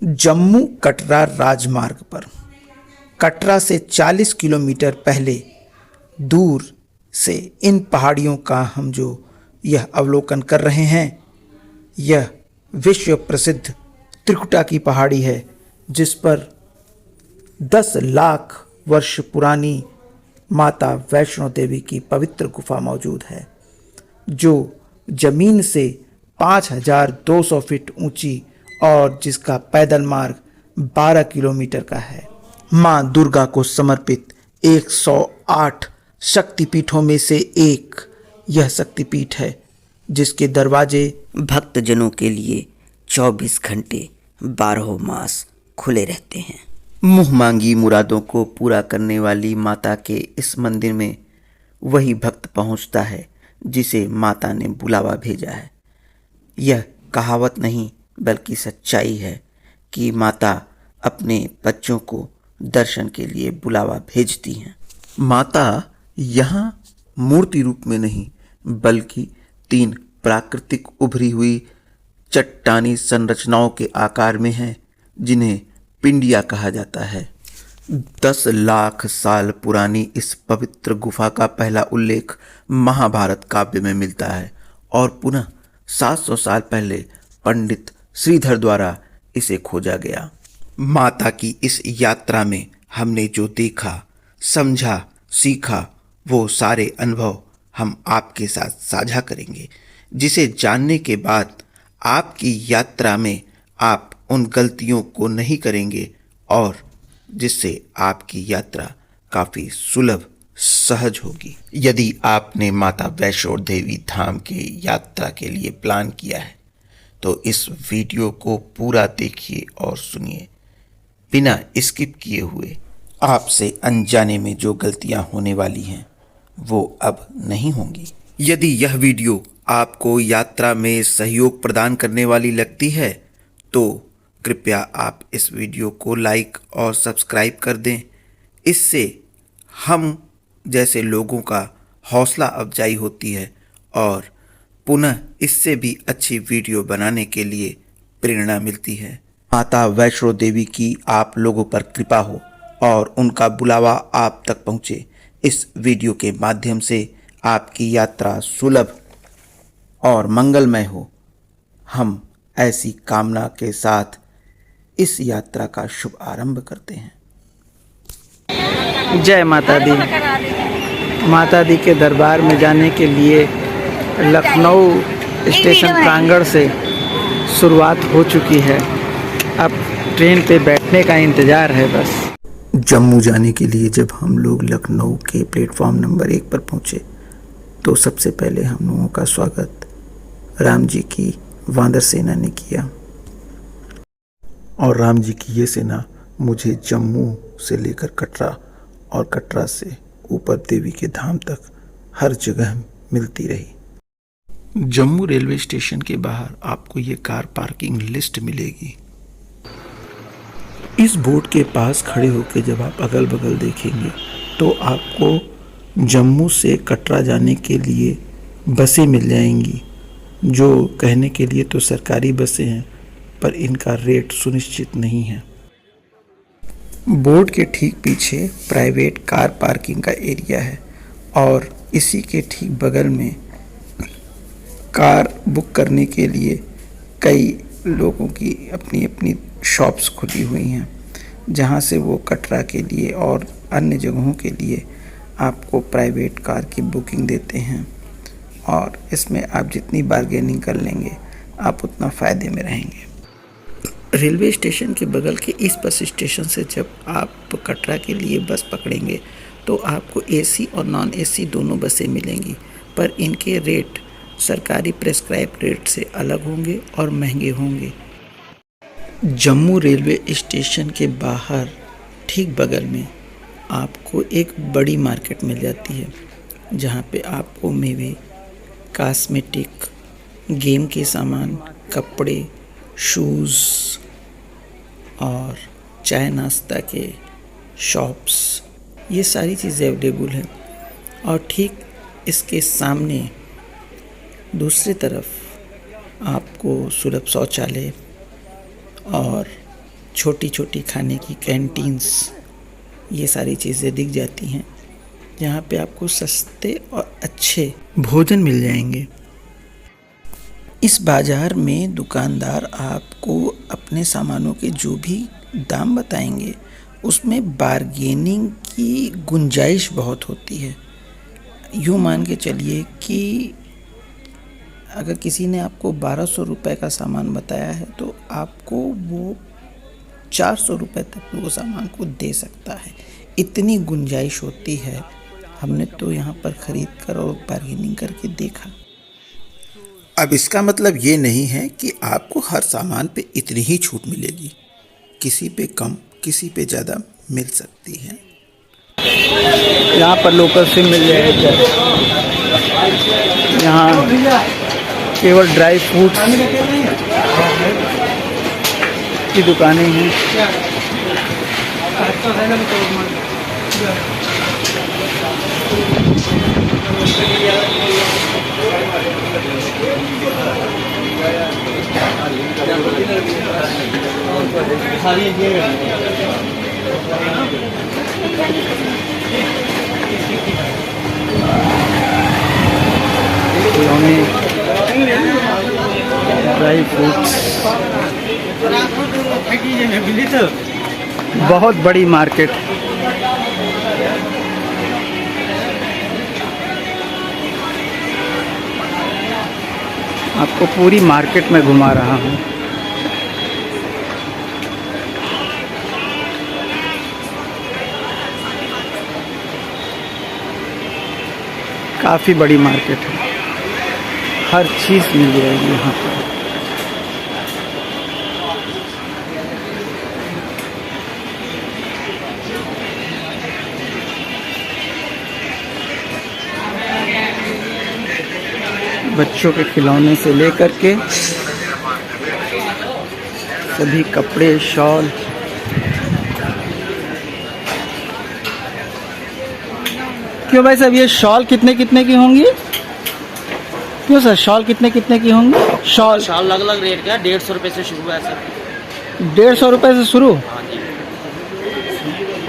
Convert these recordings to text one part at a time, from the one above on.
जम्मू कटरा राजमार्ग पर कटरा से 40 किलोमीटर पहले दूर से इन पहाड़ियों का हम जो यह अवलोकन कर रहे हैं, यह विश्व प्रसिद्ध त्रिकुटा की पहाड़ी है, जिस पर 10 लाख वर्ष पुरानी माता वैष्णो देवी की पवित्र गुफा मौजूद है, जो जमीन से 5200 फीट ऊंची और जिसका पैदल मार्ग 12 किलोमीटर का है। मां दुर्गा को समर्पित 108 शक्तिपीठों में से एक यह शक्तिपीठ है, जिसके दरवाजे भक्तजनों के लिए 24 घंटे 12 मास खुले रहते हैं। मुँह मांगी मुरादों को पूरा करने वाली माता के इस मंदिर में वही भक्त पहुंचता है जिसे माता ने बुलावा भेजा है। यह कहावत नहीं बल्कि सच्चाई है कि माता अपने बच्चों को दर्शन के लिए बुलावा भेजती हैं। माता यहाँ मूर्ति रूप में नहीं बल्कि 3 प्राकृतिक उभरी हुई चट्टानी संरचनाओं के आकार में है, जिन्हें पिंडिया कहा जाता है। 10 लाख साल पुरानी इस पवित्र गुफा का पहला उल्लेख महाभारत काव्य में मिलता है और पुनः 700 साल पहले पंडित श्रीधर द्वारा इसे खोजा गया। माता की इस यात्रा में हमने जो देखा, समझा, सीखा, वो सारे अनुभव हम आपके साथ साझा करेंगे, जिसे जानने के बाद आपकी यात्रा में आप उन गलतियों को नहीं करेंगे और जिससे आपकी यात्रा काफ़ी सुलभ सहज होगी। यदि आपने माता वैष्णो देवी धाम के यात्रा के लिए प्लान किया है तो इस वीडियो को पूरा देखिए और सुनिए, बिना स्किप किए हुए। आपसे अनजाने में जो गलतियां होने वाली हैं वो अब नहीं होंगी। यदि यह वीडियो आपको यात्रा में सहयोग प्रदान करने वाली लगती है तो कृपया आप इस वीडियो को लाइक और सब्सक्राइब कर दें। इससे हम जैसे लोगों का हौसला अफजाई होती है और पुनः इससे भी अच्छी वीडियो बनाने के लिए प्रेरणा मिलती है। माता वैष्णो देवी की आप लोगों पर कृपा हो और उनका बुलावा आप तक पहुँचे। इस वीडियो के माध्यम से आपकी यात्रा सुलभ और मंगलमय हो। हम ऐसी कामना के साथ इस यात्रा का शुभ आरंभ करते हैं। जय माता दी। माता दी के दरबार में जाने के लिए लखनऊ स्टेशन प्रांगण से शुरुआत हो चुकी है। अब ट्रेन पे बैठने का इंतज़ार है बस। जम्मू जाने के लिए जब हम लोग लखनऊ के प्लेटफॉर्म नंबर 1 पर पहुंचे तो सबसे पहले हम लोगों का स्वागत राम जी की वानर सेना ने किया और राम जी की ये सेना मुझे जम्मू से लेकर कटरा और कटरा से ऊपर देवी के धाम तक हर जगह मिलती रही। जम्मू रेलवे स्टेशन के बाहर आपको ये कार पार्किंग लिस्ट मिलेगी। इस बोर्ड के पास खड़े होकर जब आप अगल बगल देखेंगे तो आपको जम्मू से कटरा जाने के लिए बसें मिल जाएंगी, जो कहने के लिए तो सरकारी बसें हैं पर इनका रेट सुनिश्चित नहीं है। बोर्ड के ठीक पीछे प्राइवेट कार पार्किंग का एरिया है और इसी के ठीक बगल में कार बुक करने के लिए कई लोगों की अपनी अपनी शॉप्स खुली हुई हैं, जहां से वो कटरा के लिए और अन्य जगहों के लिए आपको प्राइवेट कार की बुकिंग देते हैं और इसमें आप जितनी बार्गेनिंग कर लेंगे आप उतना फ़ायदे में रहेंगे। रेलवे स्टेशन के बगल के इस बस स्टेशन से जब आप कटरा के लिए बस पकड़ेंगे तो आपको एसी और नॉन एसी दोनों बसें मिलेंगी, पर इनके रेट सरकारी प्रेस्क्राइब रेट से अलग होंगे और महंगे होंगे। जम्मू रेलवे स्टेशन के बाहर ठीक बगल में आपको एक बड़ी मार्केट मिल जाती है, जहाँ पे आपको मेवे, कॉस्मेटिक, गेम के सामान, कपड़े, शूज़ और चाय नाश्ता के शॉप्स, ये सारी चीज़ें अवेलेबल हैं। और ठीक इसके सामने दूसरी तरफ आपको सुलभ शौचालय और छोटी छोटी खाने की कैंटीन्स, ये सारी चीज़ें दिख जाती हैं जहाँ पे आपको सस्ते और अच्छे भोजन मिल जाएंगे। इस बाज़ार में दुकानदार आपको अपने सामानों के जो भी दाम बताएंगे उसमें बार्गेनिंग की गुंजाइश बहुत होती है। यूँ मान के चलिए कि अगर किसी ने आपको 1200 रुपये का सामान बताया है तो आपको वो 400 रुपये तक वो सामान को दे सकता है, इतनी गुंजाइश होती है। हमने तो यहाँ पर ख़रीद कर और बार्गेनिंग करके देखा। अब इसका मतलब ये नहीं है कि आपको हर सामान पे इतनी ही छूट मिलेगी, किसी पे कम किसी पे ज़्यादा मिल सकती है। यहाँ पर लोकल सिम मिल जाएगा। यहाँ केवल ड्राई फ्रूट्स की दुकानें हैं। ड्राई फ्रूट्स, बहुत बड़ी मार्केट। आपको पूरी मार्केट में घुमा रहा हूँ। काफ़ी बड़ी मार्केट है, हर चीज़ मिल जाएगी यहाँ पर। बच्चों के खिलौने से लेकर के सभी कपड़े, शॉल, क्यों भाई साहब ये शॉल कितने कितने की होंगी? क्यों सर शॉल कितने कितने की होंगी? शॉल अलग अलग रेट का 150 रुपये से शुरू है सर। 150 रुपये से शुरू? हाँ जी,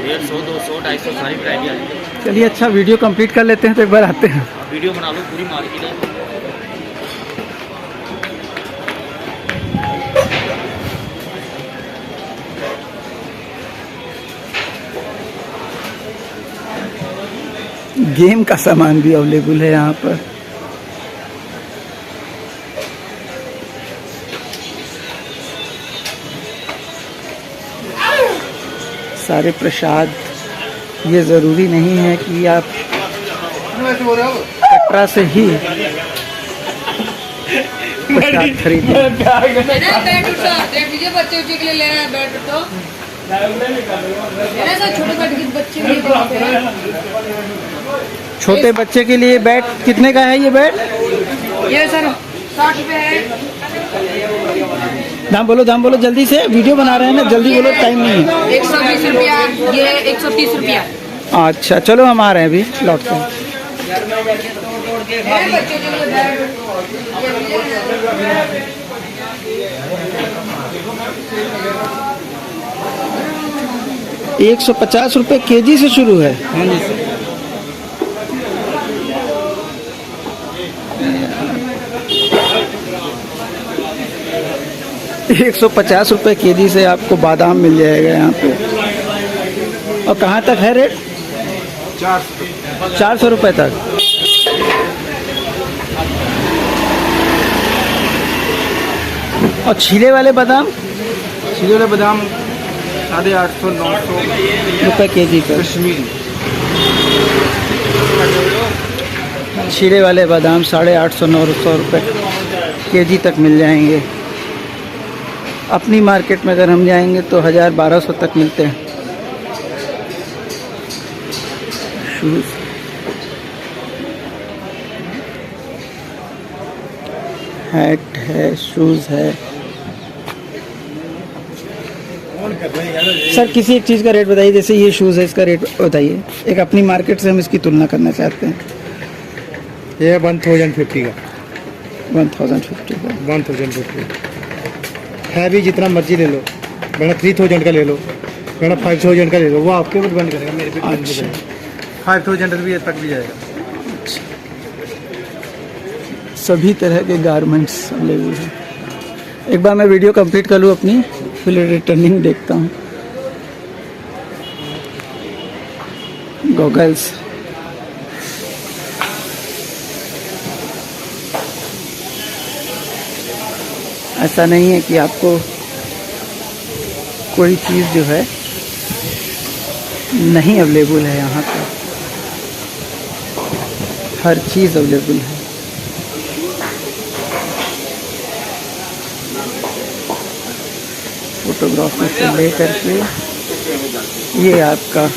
150, 200, 250 सारी वैरायटी आ जाती है। चलिए अच्छा, वीडियो कंप्लीट कर लेते हैं तो एक बार आते हैं। वीडियो बना लो, पूरी मार्केट है। गेम का सामान भी अवेलेबल है यहाँ पर। सारे प्रसाद, ये ज़रूरी नहीं है कि आप कटरा से ही प्रसाद खरीदें। बच्चे के लिए लेना है बैट तो छोटे बच्चे के लिए बैट कितने का है ये बैट? ये सर 60 रुपये है। दाम बोलो जल्दी से, वीडियो बना रहे हैं ना, जल्दी बोलो, टाइम नहीं है। 120 रुपया, ये 130 रुपया। अच्छा चलो हम आ रहे हैं, अभी लौटते हैं। बच्चों के लिए बैट 150 रुपये केजी से शुरू है। हाँ जी सर। 150 रुपये केजी से आपको बादाम मिल जाएगा यहाँ पे। और कहाँ तक है रेट? 400 रुपये तक। और छीले वाले बादाम? छीले वाले बादाम 850, 900 रुपये केजी पर। कश्मीरी छीले वाले बादाम 850, 900 रुपये केजी तक मिल जाएंगे। अपनी मार्केट में अगर हम जाएंगे तो 1000-1200 तक मिलते हैं। शूज़, हैट है, शूज़ है। सर किसी एक चीज़ का रेट बताइए, जैसे ये शूज़ है, इसका रेट बताइए। एक अपनी मार्केट से हम इसकी तुलना करना चाहते हैं। ये 1050 का। 1050 का। 1050 है भी, जितना मर्जी ले लो। बेटा 3000 का ले लो, बेटा 5000 का ले लो, वो आपके ऊपर डिपेंड करेगा, मेरे पे डिपेंड अच्छा। करेगा। 5000 भी तक भी जाएगा। सभी तरह के गारमेंट्स अवेलेबल हैं। एक बार मैं वीडियो कंप्लीट कर लूँ अपनी, फिर रिटर्निंग देखता हूँ। गॉगल्स, ऐसा नहीं है कि आपको कोई चीज़ जो है नहीं अवेलेबल है, यहाँ पर हर चीज़ अवेलेबल है। फोटोग्राफी से लेकर के ये आपका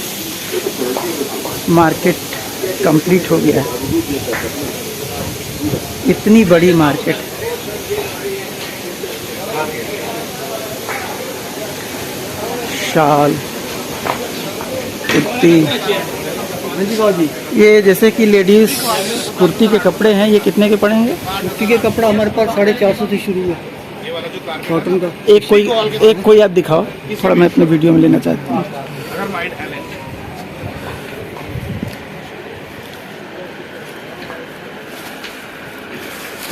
मार्केट कंप्लीट हो गया है। इतनी बड़ी मार्केट, शाल, कुर्ती, ये जैसे कि लेडीज कुर्ती के कपड़े हैं, ये कितने के पड़ेंगे? कुर्ती के कपड़ा हमारे पास 450 से शुरू है, कॉटन का। एक कोई आप दिखाओ, थोड़ा मैं अपने वीडियो में लेना चाहती हूँ।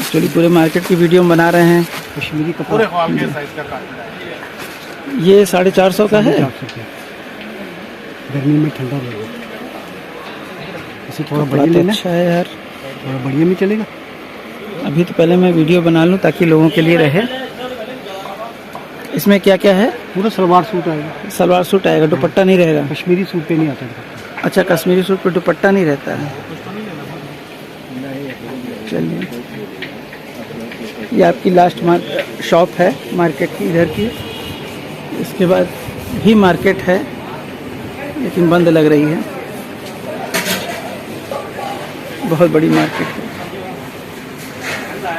एक्चुअली पूरे मार्केट की वीडियो बना रहे हैं। कश्मीरी कपड़ा ये 450 का है। गर्मी में ठंडा रहेगा। इसे थोड़ा कपड़ा बढ़िया तो लेना, अच्छा है यार। थोड़ा बढ़िया में चलेगा। अभी तो पहले मैं वीडियो बना लूँ ताकि लोगों के लिए रहे। इसमें क्या क्या है? पूरा सलवार सूट आएगा, सलवार सूट आएगा, दुपट्टा नहीं रहेगा? कश्मीरी सूट पे नहीं आता है। अच्छा, कश्मीरी सूट पे दुपट्टा नहीं रहता है। चलिए, ये आपकी लास्ट शॉप है मार्केट की, इधर की। इसके बाद भी मार्केट है लेकिन बंद लग रही है। बहुत बड़ी मार्केट है।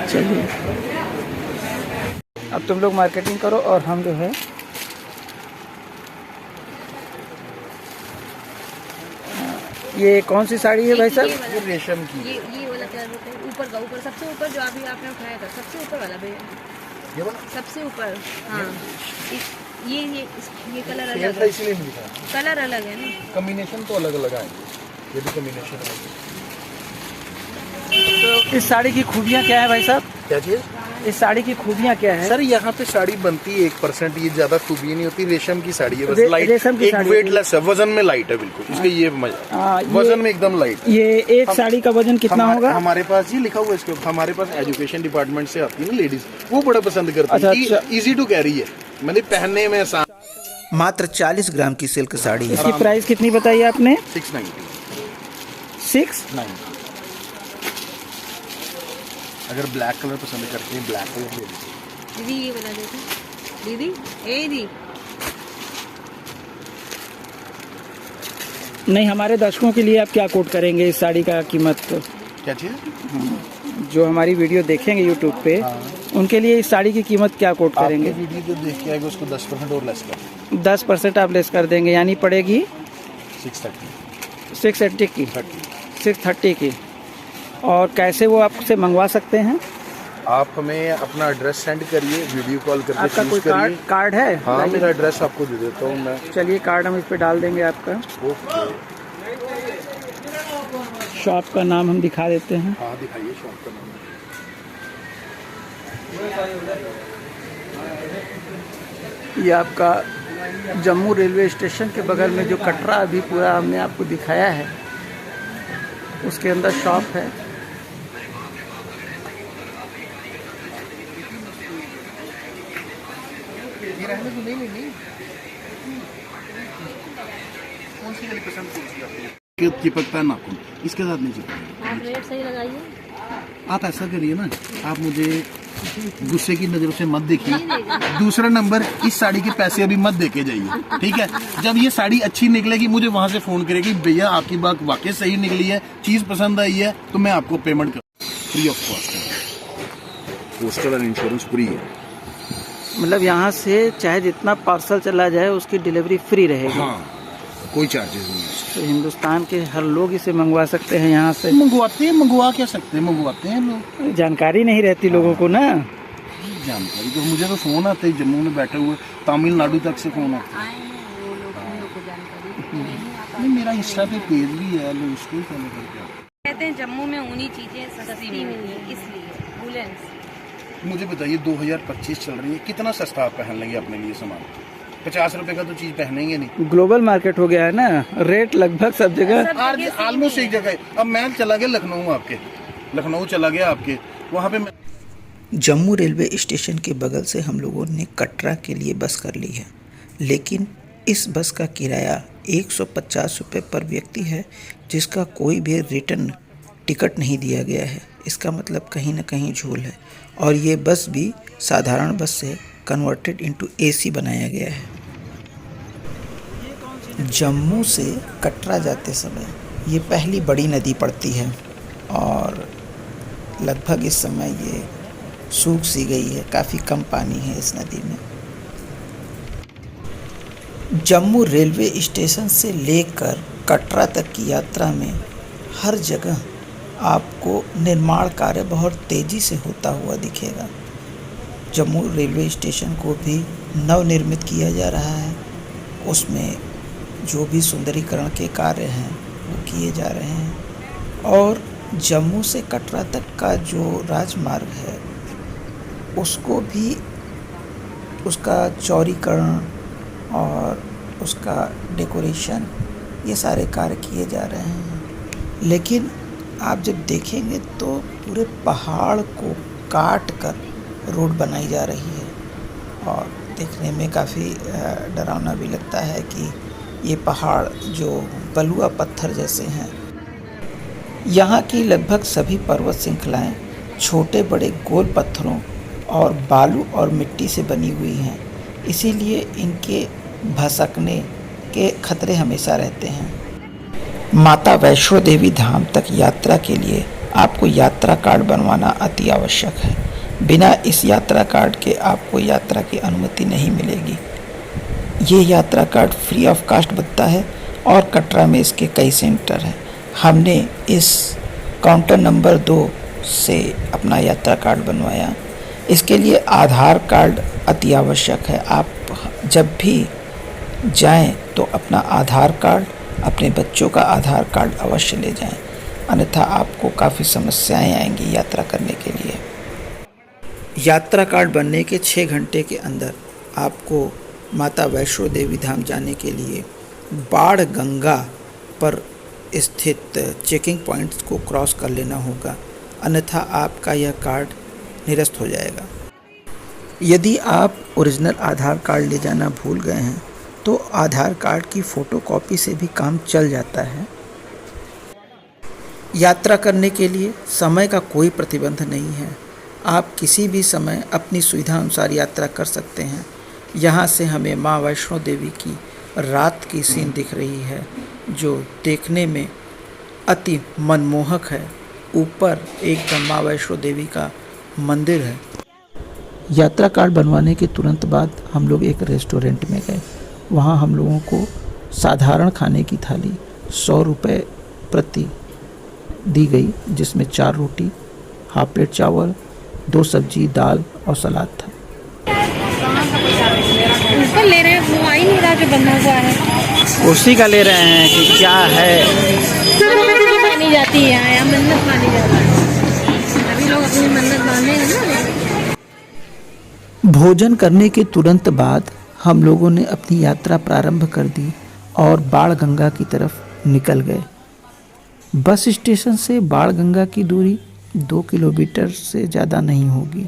चलिए, अब तुम लोग मार्केटिंग करो और हम जो है ये कौन सी साड़ी है भाई साहब? रेशम की। ये वाला कलर बताइए, ऊपर का, ऊपर सबसे ऊपर जो अभी आपने उठाया था, सबसे ऊपर वाला भैया, ये वाला सबसे ऊपर। हाँ, ये कलर सेम अलग था है, इसलिए नहीं दिखा। कलर अलग है ना। कॉम्बिनेशन तो अलग अलग आएंगे, ये भी कॉम्बिनेशन अलग है। तो इस साड़ी की खूबियाँ क्या है भाई साहब? क्या चीज़? इस साड़ी की खूबियाँ क्या है? सर यहाँ पे साड़ी बनती है 1%, ये ज्यादा खूबी नहीं होती, रेशम की साड़ी है बस। लाइट, रेशम की एक साड़ी वेटलेस है, वजन में लाइट है बिल्कुल, इसका ये मजा, हाँ, ये- वजन में एकदम लाइट। ये एक साड़ी का वजन कितना होगा? हमारे पास ये लिखा हुआ है इसके ऊपर, हमारे पास एजुकेशन डिपार्टमेंट से आती है ना लेडीज, वो बड़ा पसंद करती है, अच्छा। इजी टू कैरी है, मतलब पहनने में आसान। मात्र 40 ग्राम की सिल्क साड़ी है। इसकी प्राइस कितनी बताई आपने? 690। 690। अगर ब्लैक कलर पसंद करते हैं, ब्लैक कलर ले लीजिए। दीदी ये वाला देखो, दीदी ए दी, नहीं, हमारे दर्शकों के लिए आप क्या कोट करेंगे इस साड़ी का कीमत? क्या चीज? जो हमारी वीडियो देखेंगे यूट्यूब पे, उनके लिए इस साड़ी की कीमत क्या कोट आपके करेंगे? वीडियो जो देख के आएगा उसको 10% और लेस कर 10% आप लेस कर देंगे, यानी पड़ेगी 630। 680 की, 630 की। और कैसे वो आपसे मंगवा सकते हैं? आप हमें अपना एड्रेस सेंड करिए, वीडियो कॉल करके आपका कोई चूज करिए। कार्ड है? हाँ, मेरा एड्रेस आपको दे देता हूँ मैं। चलिए, कार्ड हम इस पे डाल देंगे आपका। ओके, शॉप का नाम हम दिखा देते हैं। हाँ दिखाइए शॉप का नाम। ये आपका जम्मू रेलवे स्टेशन के बगल में जो कटरा अभी पूरा हमने आपको दिखाया है, उसके अंदर शॉप है। चिपकता नाखून, इसके साथ नहीं चिपकता। आप रेट सही लगाइए। आप ऐसा करिए ना, आप मुझे गुस्से की नजरों से मत देखिए। दूसरा नंबर, इस साड़ी के पैसे अभी मत देके जाइए, ठीक है? जब ये साड़ी अच्छी निकलेगी मुझे वहां से फोन करेगी, भैया आपकी बात वाकई सही निकली है, चीज पसंद आई है, तो मैं आपको पेमेंट कर, फ्री ऑफ कॉस्ट है, पोस्टल और इंश्योरेंस फ्री है। मतलब यहाँ से चाहे जितना पार्सल चला जाए उसकी डिलीवरी फ्री रहेगी। हाँ, कोई चार्जेस नहीं है। तो हिंदुस्तान के हर लोग इसे मंगवा सकते हैं यहाँ से। मंगवाते हैं, मंगवा क्या सकते हैं, मंगवाते हैं लोग। जानकारी नहीं रहती लोगों को ना। जानकारी तो मुझे तो फोन आते ही, जम्मू में बैठे हुए तमिलनाडु तक से फ़ोन आता है। आए हैं वो लोग, उन लोग को जानकारी नहीं, मेरा इंस्टा पे पेज भी है, लोग उसको ही फॉलो करके आते कहते हैं जम्मू में ऊनी चीजें सस्ती मिलती हैं, इसलिए वुलेंस। हैं। मुझे बताइए 2025 चल रही है, कितना सस्ता आप पहन लेंगे अपने लिए सामान? 50 रुपए का तो चीज़ पहनेंगे नहीं। ग्लोबल मार्केट हो गया है ना, रेट लगभग सब जगह आज ऑलमोस्ट एक जगह है। अब मैं चला गया लखनऊ, आपके लखनऊ चला गया आपके वहाँ पे मैं जम्मू रेलवे स्टेशन के बगल से हम लोगों ने कटरा के लिए बस कर ली है, लेकिन इस बस का किराया 150 रुपये पर व्यक्ति है, जिसका कोई भी रिटर्न टिकट नहीं दिया गया है। इसका मतलब कहीं ना कहीं झोल है, और ये बस भी साधारण बस से कन्वर्टेड इनटू एसी बनाया गया है। जम्मू से कटरा जाते समय ये पहली बड़ी नदी पड़ती है, और लगभग इस समय ये सूख सी गई है, काफ़ी कम पानी है इस नदी में। जम्मू रेलवे स्टेशन से लेकर कटरा तक की यात्रा में हर जगह आपको निर्माण कार्य बहुत तेज़ी से होता हुआ दिखेगा। जम्मू रेलवे स्टेशन को भी नवनिर्मित किया जा रहा है, उसमें जो भी सुंदरीकरण के कार्य हैं वो किए जा रहे हैं, और जम्मू से कटरा तक का जो राजमार्ग है उसको भी उसका चौड़ीकरण और उसका डेकोरेशन, ये सारे कार्य किए जा रहे हैं। लेकिन आप जब देखेंगे तो पूरे पहाड़ को काट कर रोड बनाई जा रही है, और देखने में काफ़ी डरावना भी लगता है कि ये पहाड़ जो बलुआ पत्थर जैसे हैं। यहाँ की लगभग सभी पर्वत श्रृंखलाएँ छोटे बड़े गोल पत्थरों और बालू और मिट्टी से बनी हुई हैं, इसीलिए इनके भसकने के खतरे हमेशा रहते हैं। माता वैष्णो देवी धाम तक यात्रा के लिए आपको यात्रा कार्ड बनवाना अति आवश्यक है। बिना इस यात्रा कार्ड के आपको यात्रा की अनुमति नहीं मिलेगी। ये यात्रा कार्ड फ्री ऑफ कास्ट बनता है, और कटरा में इसके कई सेंटर हैं। हमने इस काउंटर नंबर 2 से अपना यात्रा कार्ड बनवाया। इसके लिए आधार कार्ड अति आवश्यक है। आप जब भी जाएं तो अपना आधार कार्ड, अपने बच्चों का आधार कार्ड अवश्य ले जाएं, अन्यथा आपको काफ़ी समस्याएं आएंगी यात्रा करने के लिए। यात्रा कार्ड बनने के 6 घंटे के अंदर आपको माता वैष्णो देवी धाम जाने के लिए बाढ़ गंगा पर स्थित चेकिंग पॉइंट्स को क्रॉस कर लेना होगा, अन्यथा आपका यह कार्ड निरस्त हो जाएगा। यदि आप ओरिजिनल आधार कार्ड ले जाना भूल गए हैं तो आधार कार्ड की फ़ोटोकॉपी से भी काम चल जाता है। यात्रा करने के लिए समय का कोई प्रतिबंध नहीं है। आप किसी भी समय अपनी सुविधा अनुसार यात्रा कर सकते हैं। यहाँ से हमें माँ वैष्णो देवी की रात की सीन दिख रही है, जो देखने में अति मनमोहक है। ऊपर एकदम माँ वैष्णो देवी का मंदिर है। यात्रा कार्ड बनवाने के तुरंत बाद हम लोग एक रेस्टोरेंट में गए। वहाँ हम लोगों को साधारण खाने की थाली 100 रुपये प्रति दी गई, जिसमें 4 रोटी, हाफ प्लेट चावल, 2 सब्जी, दाल और सलाद था। ऊपर ले रहे हैं, वो आ ही नहीं रहा जो बंधा हुआ है। उसी का ले रहे हैं कि क्या है। मानी जाती है यहाँ मन्नत मानी जाती है। अभी लोग अपनी मन्नत मानेंगे ना। भोजन करने के तुरंत बाद हम लोगों ने अपनी यात्रा प्रारंभ कर दी और बाण गंगा की तरफ निकल गए। बस स्टेशन से बाण गंगा की दूरी 2 किलोमीटर से ज़्यादा नहीं होगी,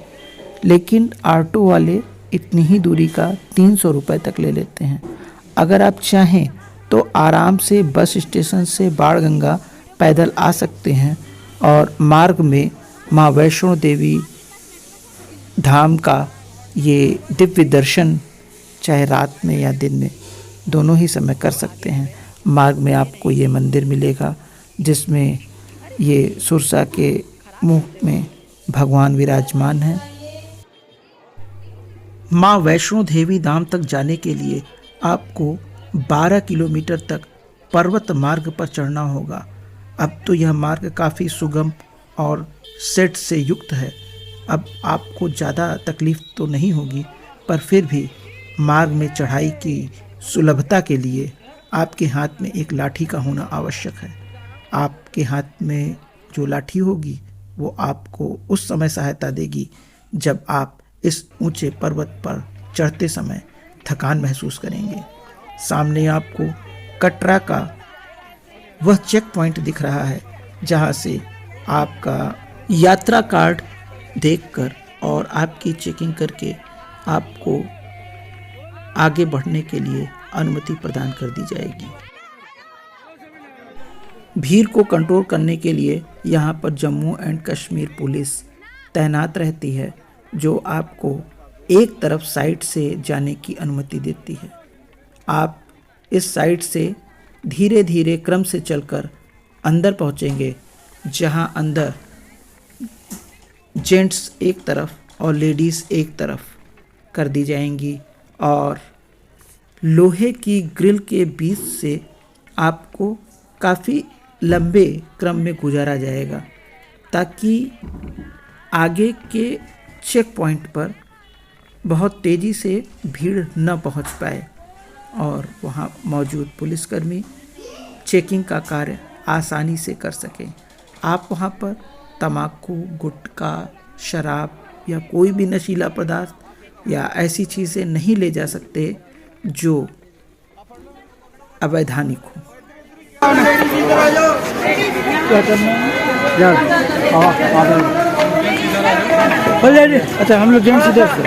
लेकिन ऑटो वाले इतनी ही दूरी का 300 रुपये तक ले लेते हैं। अगर आप चाहें तो आराम से बस स्टेशन से बाण गंगा पैदल आ सकते हैं और मार्ग में माँ वैष्णो देवी धाम का ये दिव्य दर्शन चाहे रात में या दिन में दोनों ही समय कर सकते हैं। मार्ग में आपको ये मंदिर मिलेगा जिसमें ये सुरसा के मुख में भगवान विराजमान हैं। माँ वैष्णो देवी धाम तक जाने के लिए आपको 12 किलोमीटर तक पर्वत मार्ग पर चढ़ना होगा। अब तो यह मार्ग काफ़ी सुगम और सेट से युक्त है। अब आपको ज़्यादा तकलीफ़ तो नहीं होगी, पर फिर भी मार्ग में चढ़ाई की सुलभता के लिए आपके हाथ में एक लाठी का होना आवश्यक है। आपके हाथ में जो लाठी होगी वो आपको उस समय सहायता देगी जब आप इस ऊंचे पर्वत पर चढ़ते समय थकान महसूस करेंगे। सामने आपको कटरा का वह चेक पॉइंट दिख रहा है जहां से आपका यात्रा कार्ड देखकर और आपकी चेकिंग करके आपको आगे बढ़ने के लिए अनुमति प्रदान कर दी जाएगी। भीड़ को कंट्रोल करने के लिए यहाँ पर जम्मू एंड कश्मीर पुलिस तैनात रहती है, जो आपको एक तरफ साइड से जाने की अनुमति देती है। आप इस साइड से धीरे धीरे क्रम से चलकर अंदर पहुँचेंगे, जहाँ अंदर जेंट्स एक तरफ और लेडीज़ एक तरफ कर दी जाएंगी और लोहे की ग्रिल के बीच से आपको काफ़ी लंबे क्रम में गुजारा जाएगा ताकि आगे के चेक पॉइंट पर बहुत तेज़ी से भीड़ न पहुंच पाए और वहां मौजूद पुलिसकर्मी चेकिंग का कार्य आसानी से कर सकें। आप वहां पर तम्बाकू, गुटखा, शराब या कोई भी नशीला पदार्थ या ऐसी चीज़ें नहीं ले जा सकते जो अवैधानिक हो। क्या करना है? अच्छा, हम लोग जेंट्स इधर से।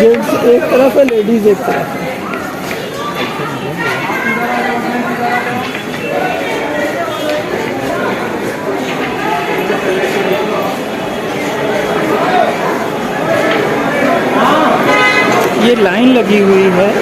जेंट्स एक तरफ है, लेडीज एक तरफ है। ये लाइन लगी हुई है।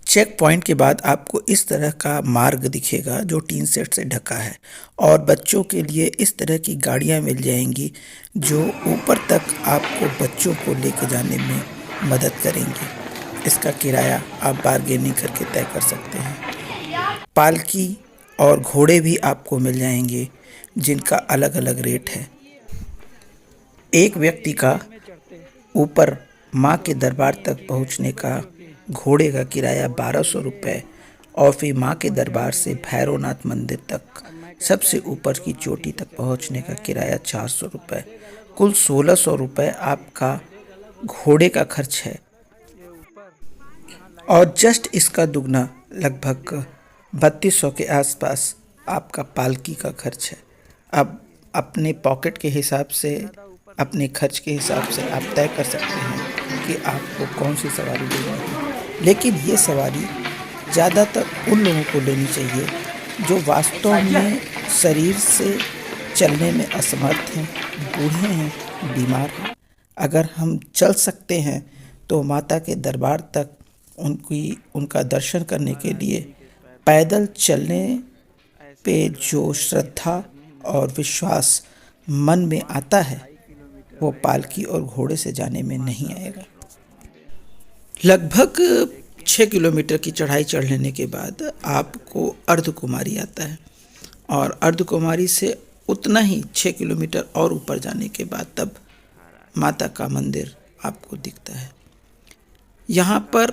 चेक पॉइंट के बाद आपको इस तरह का मार्ग दिखेगा जो टीन सेट से ढका है और बच्चों के लिए इस तरह की गाड़ियां मिल जाएंगी जो ऊपर तक आपको बच्चों को लेकर जाने में मदद करेंगी। इसका किराया आप बार्गेनिंग करके तय कर सकते हैं। पालकी और घोड़े भी आपको मिल जाएंगे जिनका अलग अलग रेट है। एक व्यक्ति का ऊपर माँ के दरबार तक पहुँचने का घोड़े का किराया 1200 रुपये और फिर माँ के दरबार से भैरवनाथ मंदिर तक सबसे ऊपर की चोटी तक पहुँचने का किराया 400 रुपये। कुल 1600 रुपये आपका घोड़े का खर्च है और जस्ट इसका दुगना लगभग 3200 के आसपास आपका पालकी का खर्च है। अब अपने पॉकेट के हिसाब से, अपने खर्च के हिसाब से आप तय कर सकते हैं कि आपको कौन सी सवारी लेनी है। लेकिन ये सवारी ज़्यादातर उन लोगों को लेनी चाहिए जो वास्तव में शरीर से चलने में असमर्थ हैं, बूढ़े हैं, बीमार हैं। अगर हम चल सकते हैं तो माता के दरबार तक उनका दर्शन करने के लिए पैदल चलने पे जो श्रद्धा और विश्वास मन में आता है वो पालकी और घोड़े से जाने में नहीं आएगा। लगभग 6 किलोमीटर की चढ़ाई चढ़ लेने के बाद आपको अर्धकुमारी आता है और अर्धकुमारी से उतना ही 6 किलोमीटर और ऊपर जाने के बाद तब माता का मंदिर आपको दिखता है। यहाँ पर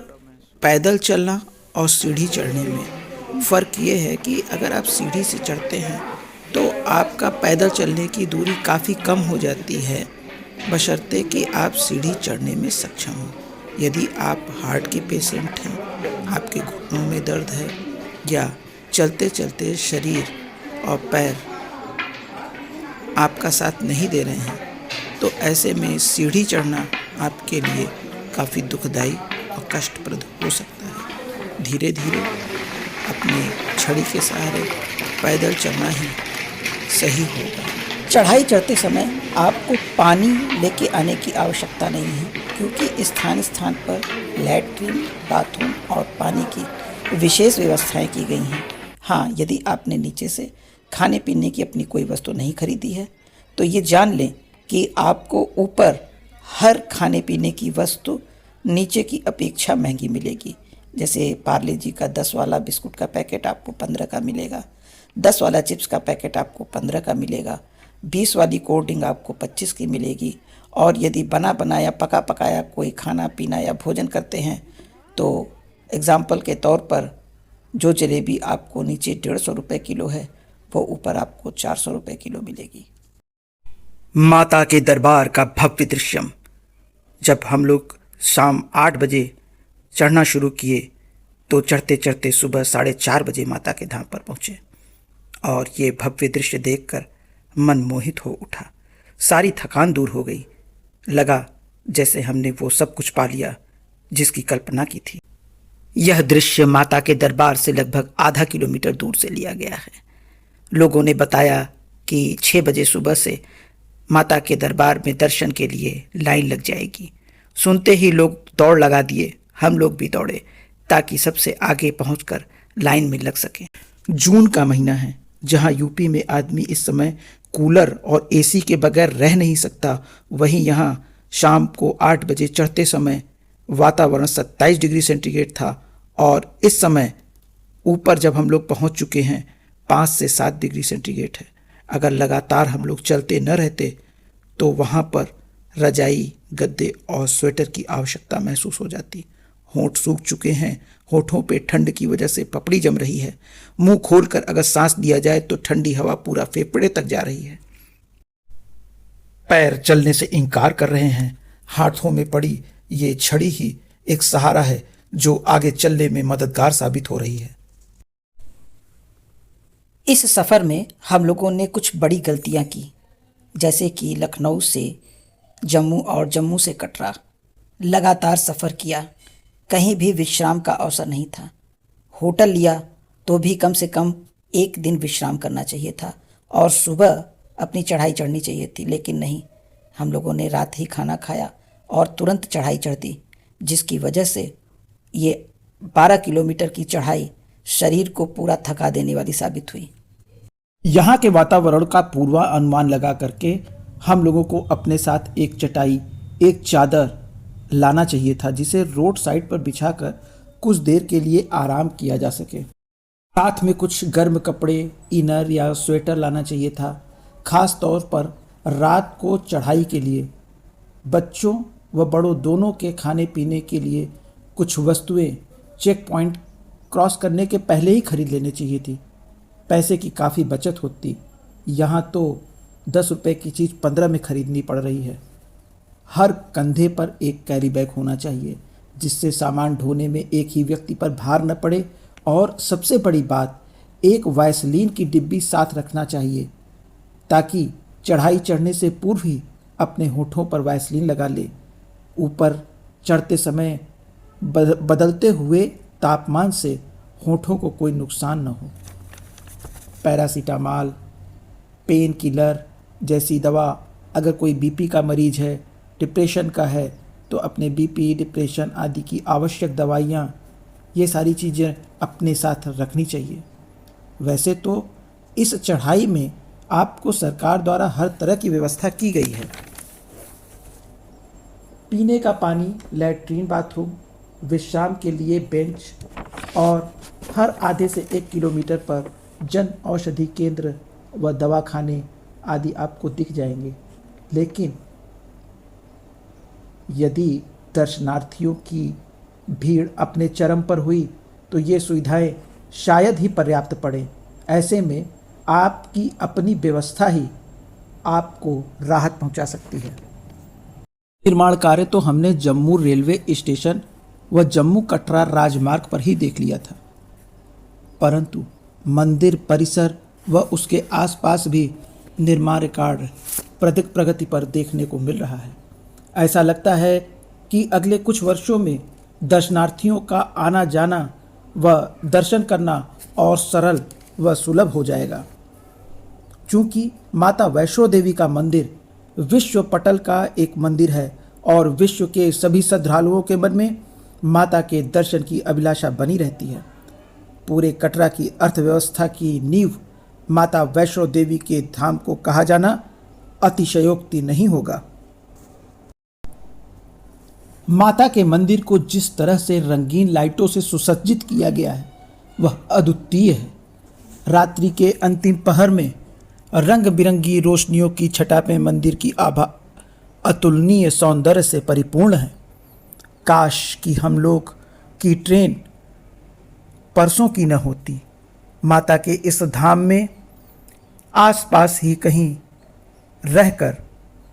पैदल चलना और सीढ़ी चढ़ने में फ़र्क ये है कि अगर आप सीढ़ी से चढ़ते हैं तो आपका पैदल चलने की दूरी काफ़ी कम हो जाती है, बशर्ते कि आप सीढ़ी चढ़ने में सक्षम हो। यदि आप हार्ट के पेशेंट हैं, आपके घुटनों में दर्द है या चलते चलते शरीर और पैर आपका साथ नहीं दे रहे हैं तो ऐसे में सीढ़ी चढ़ना आपके लिए काफ़ी दुखदाई और कष्टप्रद हो सकता है। धीरे धीरे अपने छड़ी के सहारे पैदल चलना ही सही होगा। चढ़ाई चढ़ते समय आपको पानी लेके आने की आवश्यकता नहीं है, क्योंकि स्थान स्थान पर लैट्रिन, बाथरूम और पानी की विशेष व्यवस्थाएं की गई हैं। हाँ, यदि आपने नीचे से खाने पीने की अपनी कोई वस्तु नहीं खरीदी है तो ये जान लें कि आपको ऊपर हर खाने पीने की वस्तु नीचे की अपेक्षा महंगी मिलेगी। जैसे पार्ले जी का 10 वाला बिस्कुट का पैकेट आपको 15 का मिलेगा, 10 वाला चिप्स का पैकेट आपको 15 का मिलेगा, 20 वाली कोल्ड ड्रिंक आपको 25 की मिलेगी। और यदि बना बनाया पका पकाया कोई खाना पीना या भोजन करते हैं तो एग्जाम्पल के तौर पर जो जलेबी आपको नीचे 150 रुपये किलो है वो ऊपर आपको 400 रुपये किलो मिलेगी। माता के दरबार का भव्य दृश्यम। जब हम लोग शाम 8 बजे चढ़ना शुरू किए तो चढ़ते चढ़ते सुबह 4:30 बजे माता के धाम पर पहुँचे और ये भव्य दृश्य देखकर मन मोहित हो उठा। सारी थकान दूर हो गई। लगा जैसे हमने वो सब कुछ पा लिया जिसकी कल्पना की थी। यह दृश्य माता के दरबार से लगभग आधा किलोमीटर दूर से लिया गया है। लोगों ने बताया कि 6 बजे सुबह से माता के दरबार में दर्शन के लिए लाइन लग जाएगी। सुनते ही लोग दौड़ लगा दिए। हम लोग भी दौड़े ताकि सबसे आगे पहुंचकर लाइन में लग सके। जून का महीना है, जहां यूपी में आदमी इस समय कूलर और एसी के बगैर रह नहीं सकता, वहीं यहां शाम को 8 बजे चढ़ते समय वातावरण 27 डिग्री सेंटीग्रेड था और इस समय ऊपर जब हम लोग पहुंच चुके हैं 5 से 7 डिग्री सेंटीग्रेड है। अगर लगातार हम लोग चलते न रहते तो वहाँ पर रजाई, गद्दे और स्वेटर की आवश्यकता महसूस हो जाती। होंठ सूख चुके हैं, होठों पे ठंड की वजह से पपड़ी जम रही है। मुंह खोलकर अगर सांस लिया जाए तो ठंडी हवा पूरा फेफड़े तक जा रही है। पैर चलने से इनकार कर रहे हैं। हाथों में पड़ी ये छड़ी ही एक सहारा है जो आगे चलने में मददगार साबित हो रही है। इस सफ़र में हम लोगों ने कुछ बड़ी गलतियां की, जैसे कि लखनऊ से जम्मू और जम्मू से कटरा लगातार सफ़र किया। कहीं भी विश्राम का अवसर नहीं था। होटल लिया तो भी कम से कम 1 दिन विश्राम करना चाहिए था और सुबह अपनी चढ़ाई चढ़नी चाहिए थी, लेकिन नहीं, हम लोगों ने रात ही खाना खाया और तुरंत चढ़ाई चढ़ दी, जिसकी वजह से ये 12 किलोमीटर की चढ़ाई शरीर को पूरा थका देने वाली साबित हुई। यहाँ के वातावरण का पूर्वानुमान लगा करके हम लोगों को अपने साथ एक चटाई, एक चादर लाना चाहिए था, जिसे रोड साइड पर बिछाकर कुछ देर के लिए आराम किया जा सके। साथ में कुछ गर्म कपड़े, इनर या स्वेटर लाना चाहिए था, खास तौर पर रात को चढ़ाई के लिए। बच्चों व बड़ों दोनों के खाने पीने के लिए कुछ वस्तुएं चेक पॉइंट क्रॉस करने के पहले ही खरीद लेनी चाहिए थी। पैसे की काफ़ी बचत होती। यहाँ तो 10 रुपये की चीज़ 15 में खरीदनी पड़ रही है। हर कंधे पर एक कैरी बैग होना चाहिए, जिससे सामान ढोने में एक ही व्यक्ति पर भार न पड़े। और सबसे बड़ी बात, एक वैसलीन की डिब्बी साथ रखना चाहिए, ताकि चढ़ाई चढ़ने से पूर्व ही अपने होठों पर वैसलीन लगा ले। ऊपर चढ़ते समय बदलते हुए तापमान से होठों को कोई नुकसान न हो। पैरासीटामॉल, पेन किलर जैसी दवा, अगर कोई बीपी का मरीज है, डिप्रेशन का है, तो अपने बीपी, डिप्रेशन आदि की आवश्यक दवाइयाँ, ये सारी चीज़ें अपने साथ रखनी चाहिए। वैसे तो इस चढ़ाई में आपको सरकार द्वारा हर तरह की व्यवस्था की गई है। पीने का पानी, लैट्रीन, बाथरूम, विश्राम के लिए बेंच और हर आधे से 1 किलोमीटर पर जन औषधि केंद्र व दवाखाने आदि आपको दिख जाएंगे। लेकिन यदि दर्शनार्थियों की भीड़ अपने चरम पर हुई तो ये सुविधाएं शायद ही पर्याप्त पड़े। ऐसे में आपकी अपनी व्यवस्था ही आपको राहत पहुंचा सकती है। निर्माण कार्य तो हमने जम्मू रेलवे स्टेशन व जम्मू कटरा राजमार्ग पर ही देख लिया था, परंतु मंदिर परिसर व उसके आसपास भी निर्माण कार्य प्रगति पर देखने को मिल रहा है। ऐसा लगता है कि अगले कुछ वर्षों में दर्शनार्थियों का आना जाना व दर्शन करना और सरल व सुलभ हो जाएगा। चूंकि माता वैष्णो देवी का मंदिर विश्व पटल का एक मंदिर है और विश्व के सभी श्रद्धालुओं के मन में माता के दर्शन की अभिलाषा बनी रहती है। पूरे कटरा की अर्थव्यवस्था की नींव माता वैष्णो देवी के धाम को कहा जाना अतिशयोक्ति नहीं होगा। माता के मंदिर को जिस तरह से रंगीन लाइटों से सुसज्जित किया गया है वह अद्वितीय है। रात्रि के अंतिम पहर में रंग बिरंगी रोशनियों की छटा में मंदिर की आभा अतुलनीय सौंदर्य से परिपूर्ण है। काश कि हम लोग की ट्रेन परसों की न होती, माता के इस धाम में आसपास ही कहीं रहकर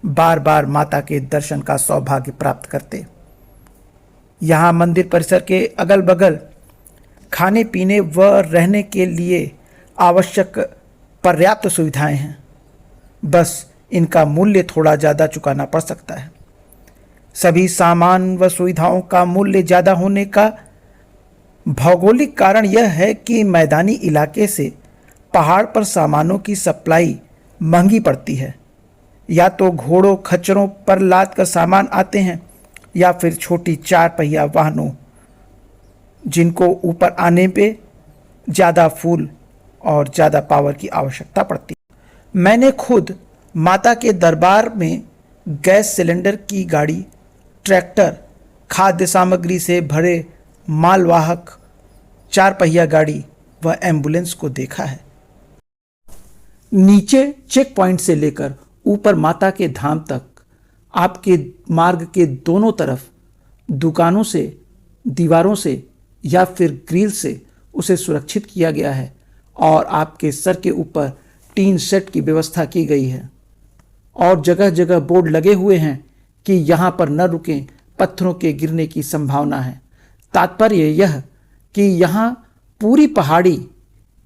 बार बार माता के दर्शन का सौभाग्य प्राप्त करते। यहाँ मंदिर परिसर के अगल बगल खाने पीने व रहने के लिए आवश्यक पर्याप्त सुविधाएं हैं, बस इनका मूल्य थोड़ा ज़्यादा चुकाना पड़ सकता है। सभी सामान व सुविधाओं का मूल्य ज़्यादा होने का भौगोलिक कारण यह है कि मैदानी इलाके से पहाड़ पर सामानों की सप्लाई महंगी पड़ती है। या तो घोड़ों खच्चरों पर लाद कर सामान आते हैं या फिर छोटी 4 पहिया वाहनों, जिनको ऊपर आने पे ज़्यादा फूल और ज़्यादा पावर की आवश्यकता पड़ती है। मैंने खुद माता के दरबार में गैस सिलेंडर की गाड़ी, ट्रैक्टर, खाद्य सामग्री से भरे मालवाहक 4 पहिया गाड़ी व एम्बुलेंस को देखा है। नीचे चेक पॉइंट से लेकर ऊपर माता के धाम तक आपके मार्ग के दोनों तरफ दुकानों से, दीवारों से या फिर ग्रिल से उसे सुरक्षित किया गया है और आपके सर के ऊपर टीन सेट की व्यवस्था की गई है और जगह जगह बोर्ड लगे हुए हैं कि यहाँ पर न रुकें, पत्थरों के गिरने की संभावना है। तात्पर्य यह कि यहाँ पूरी पहाड़ी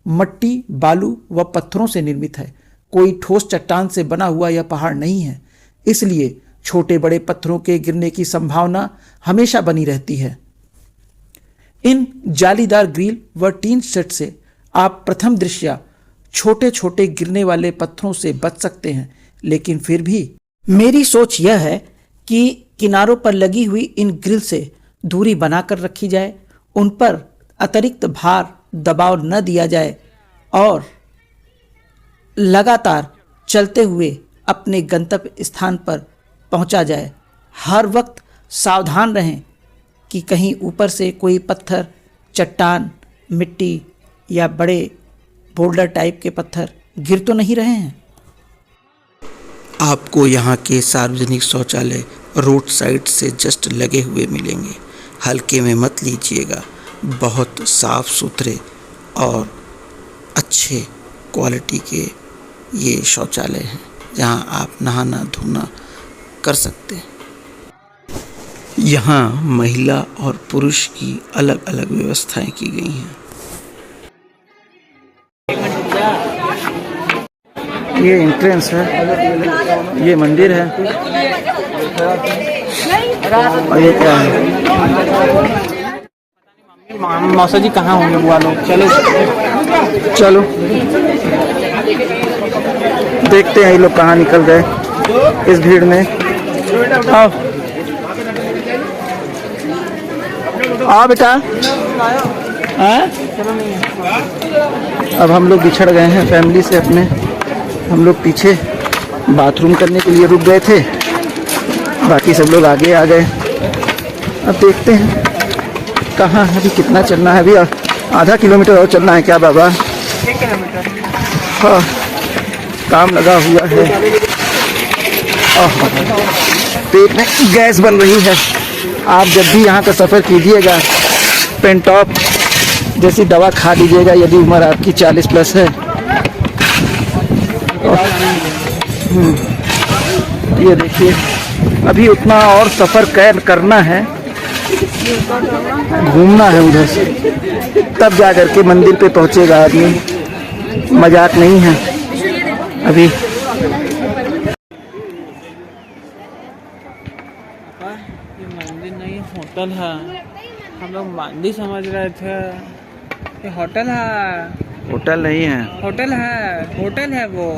मट्टी, बालू व पत्थरों से निर्मित है। कोई ठोस चट्टान से बना हुआ यह पहाड़ नहीं है, इसलिए छोटे बड़े पत्थरों के गिरने की संभावना हमेशा बनी रहती है। इन जालीदार ग्रिल व टीन सेट से आप प्रथम दृष्टया छोटे छोटे गिरने वाले पत्थरों से बच सकते हैं, लेकिन फिर भी मेरी सोच यह है कि किनारों पर लगी हुई इन ग्रिल से दूरी बनाकर रखी जाए, उन पर अतिरिक्त भार दबाव न दिया जाए और लगातार चलते हुए अपने गंतव्य स्थान पर पहुंचा जाए। हर वक्त सावधान रहें कि कहीं ऊपर से कोई पत्थर, चट्टान, मिट्टी या बड़े बोल्डर टाइप के पत्थर गिर तो नहीं रहे हैं। आपको यहाँ के सार्वजनिक शौचालय रोड साइड से जस्ट लगे हुए मिलेंगे। हल्के में मत लीजिएगा, बहुत साफ सुथरे और अच्छे क्वालिटी के ये शौचालय हैं जहाँ आप नहाना धोना कर सकते हैं। यहाँ महिला और पुरुष की अलग अलग व्यवस्थाएं की गई हैं। ये एंट्रेंस है, ये मंदिर है और ये क्या है? मौसा जी कहाँ होंगे बुआ लोग? चलो देखते हैं ये लोग कहाँ निकल गए इस भीड़ में। आओ बेटा। अब हम लोग बिछड़ गए हैं फैमिली से अपने। हम लोग पीछे बाथरूम करने के लिए रुक गए थे, बाकी सब लोग आगे आ गए। अब देखते हैं कहाँ है, अभी कितना चलना है। अभी आधा किलोमीटर और चलना है क्या बाबा? 1 किलोमीटर। हाँ, काम लगा हुआ है। पेट में गैस बन रही है। आप जब भी यहाँ का सफ़र कीजिएगा पेंटॉप जैसी दवा खा लीजिएगा यदि उम्र आपकी 40+ है। ये देखिए अभी उतना और सफ़र करना है, घूमना है उधर से, तब जा कर के मंदिर पे पहुंचेगा आदमी। मजाक नहीं है अभी। ये मंदिर नहीं होटल है, हम लोग मंदिर समझ रहे थे। ये होटल है। होटल नहीं है। होटल है वो।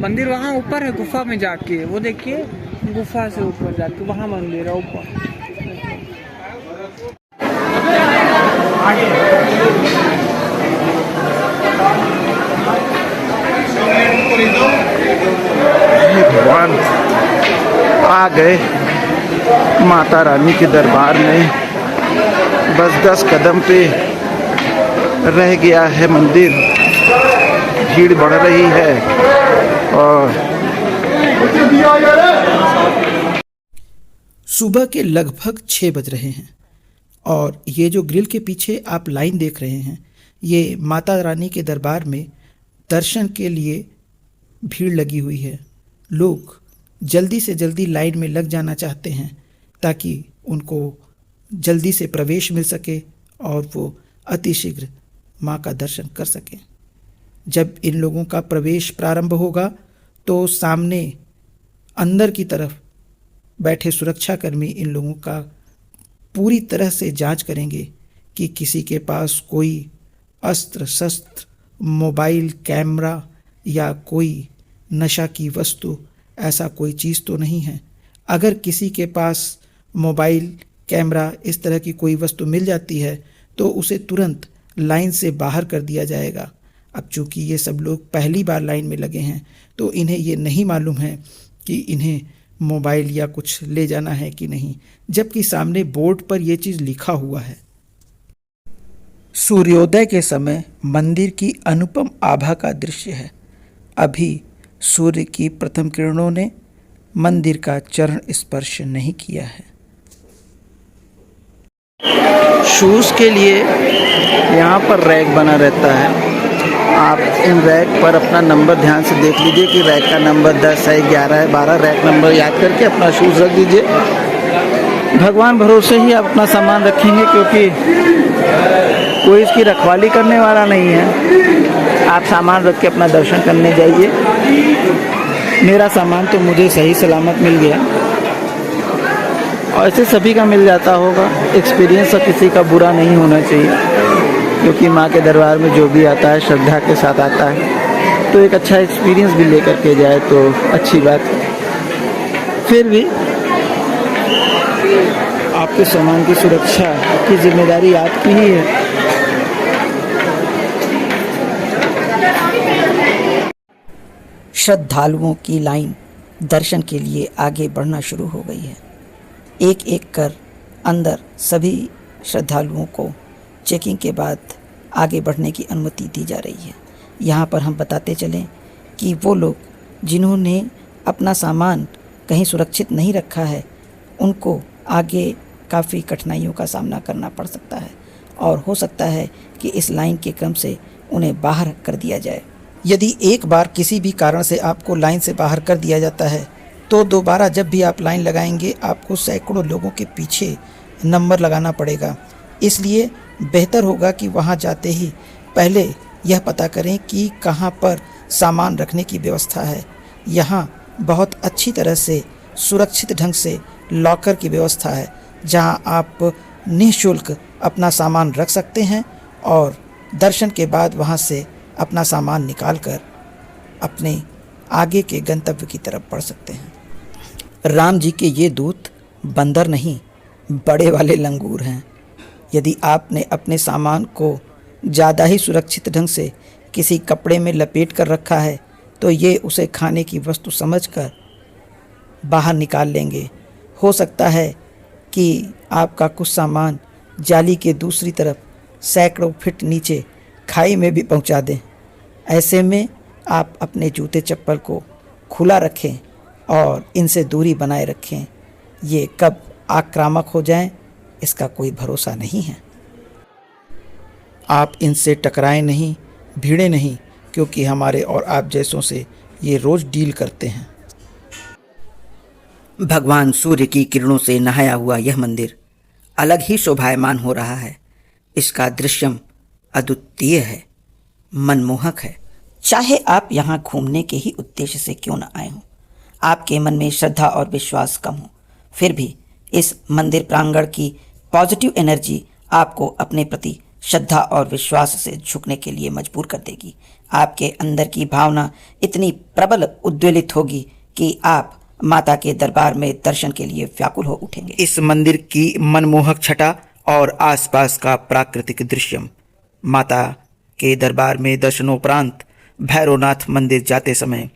मंदिर वहाँ ऊपर है गुफा में जाके, वो देखिए गुफा से ऊपर जाके वहाँ मंदिर है ऊपर। भगवान, आ गए माता रानी के दरबार में। बस 10 कदम पे रह गया है मंदिर। भीड़ बढ़ रही है और सुबह के लगभग 6 बज रहे हैं और ये जो ग्रिल के पीछे आप लाइन देख रहे हैं, ये माता रानी के दरबार में दर्शन के लिए भीड़ लगी हुई है। लोग जल्दी से जल्दी लाइन में लग जाना चाहते हैं ताकि उनको जल्दी से प्रवेश मिल सके और वो अतिशीघ्र माँ का दर्शन कर सकें। जब इन लोगों का प्रवेश प्रारंभ होगा तो सामने अंदर की तरफ बैठे सुरक्षाकर्मी इन लोगों का पूरी तरह से जांच करेंगे कि किसी के पास कोई अस्त्र शस्त्र, मोबाइल, कैमरा या कोई नशा की वस्तु, ऐसा कोई चीज़ तो नहीं है। अगर किसी के पास मोबाइल, कैमरा, इस तरह की कोई वस्तु मिल जाती है तो उसे तुरंत लाइन से बाहर कर दिया जाएगा। अब चूंकि ये सब लोग पहली बार लाइन में लगे हैं तो इन्हें ये नहीं मालूम है कि इन्हें मोबाइल या कुछ ले जाना है कि नहीं, जबकि सामने बोर्ड पर यह चीज़ लिखा हुआ है। सूर्योदय के समय मंदिर की अनुपम आभा का दृश्य है। अभी सूर्य की प्रथम किरणों ने मंदिर का चरण स्पर्श नहीं किया है। शूज़ के लिए यहाँ पर रैक बना रहता है। आप इन रैक पर अपना नंबर ध्यान से देख लीजिए कि रैक का नंबर 10 है, 11 है, 12, रैक नंबर याद करके अपना शूज़ रख दीजिए। भगवान भरोसे ही आप अपना सामान रखेंगे क्योंकि कोई इसकी रखवाली करने वाला नहीं है। आप सामान रख के अपना दर्शन करने जाइए। मेरा सामान तो मुझे सही सलामत मिल गया और ऐसे सभी का मिल जाता होगा। एक्सपीरियंस किसी का बुरा नहीं होना चाहिए क्योंकि माँ के दरबार में जो भी आता है श्रद्धा के साथ आता है, तो एक अच्छा एक्सपीरियंस भी लेकर के जाए तो अच्छी बात है। फिर भी आपके सामान की सुरक्षा की जिम्मेदारी आपकी ही है। श्रद्धालुओं की लाइन दर्शन के लिए आगे बढ़ना शुरू हो गई है। एक एक कर अंदर सभी श्रद्धालुओं को चेकिंग के बाद आगे बढ़ने की अनुमति दी जा रही है। यहाँ पर हम बताते चलें कि वो लोग जिन्होंने अपना सामान कहीं सुरक्षित नहीं रखा है, उनको आगे काफ़ी कठिनाइयों का सामना करना पड़ सकता है और हो सकता है कि इस लाइन के क्रम से उन्हें बाहर कर दिया जाए। यदि एक बार किसी भी कारण से आपको लाइन से बाहर कर दिया जाता है तो दोबारा जब भी आप लाइन लगाएंगे आपको सैकड़ों लोगों के पीछे नंबर लगाना पड़ेगा। इसलिए बेहतर होगा कि वहां जाते ही पहले यह पता करें कि कहां पर सामान रखने की व्यवस्था है। यहां बहुत अच्छी तरह से सुरक्षित ढंग से लॉकर की व्यवस्था है जहां आप निःशुल्क अपना सामान रख सकते हैं और दर्शन के बाद वहां से अपना सामान निकालकर अपने आगे के गंतव्य की तरफ बढ़ सकते हैं। राम जी के ये दूत बंदर नहीं, बड़े वाले लंगूर हैं। यदि आपने अपने सामान को ज़्यादा ही सुरक्षित ढंग से किसी कपड़े में लपेट कर रखा है तो ये उसे खाने की वस्तु समझकर बाहर निकाल लेंगे। हो सकता है कि आपका कुछ सामान जाली के दूसरी तरफ सैकड़ों फीट नीचे खाई में भी पहुंचा दें। ऐसे में आप अपने जूते चप्पल को खुला रखें और इनसे दूरी बनाए रखें। ये कब आक्रामक हो जाएं, इसका कोई भरोसा नहीं है। आप इनसे टकराएं नहीं, भिड़े नहीं, क्योंकि हमारे और आप जैसों से ये रोज़ डील करते हैं। भगवान सूर्य की किरणों से नहाया हुआ यह मंदिर अलग ही शोभायमान हो रहा है। इसका दृश्यम अद्वितीय है, मनमोहक है। चाहे आप यहाँ घूमने के ही उद्देश्य से क्यों न आए हों, आपके मन में श्रद्धा और विश्वास कम हो, फिर भी इस मंदिर प्रांगण की पॉजिटिव एनर्जी आपको अपने प्रति श्रद्धा और विश्वास से झुकने के लिए मजबूर कर देगी। आपके अंदर की भावना इतनी प्रबल उद्वेलित होगी कि आप माता के दरबार में दर्शन के लिए व्याकुल हो उठेंगे। इस मंदिर की मनमोहक छटा और आसपास का प्राकृतिक दृश्य माता के दरबार में दर्शनोपरांत भैरवनाथ मंदिर जाते समय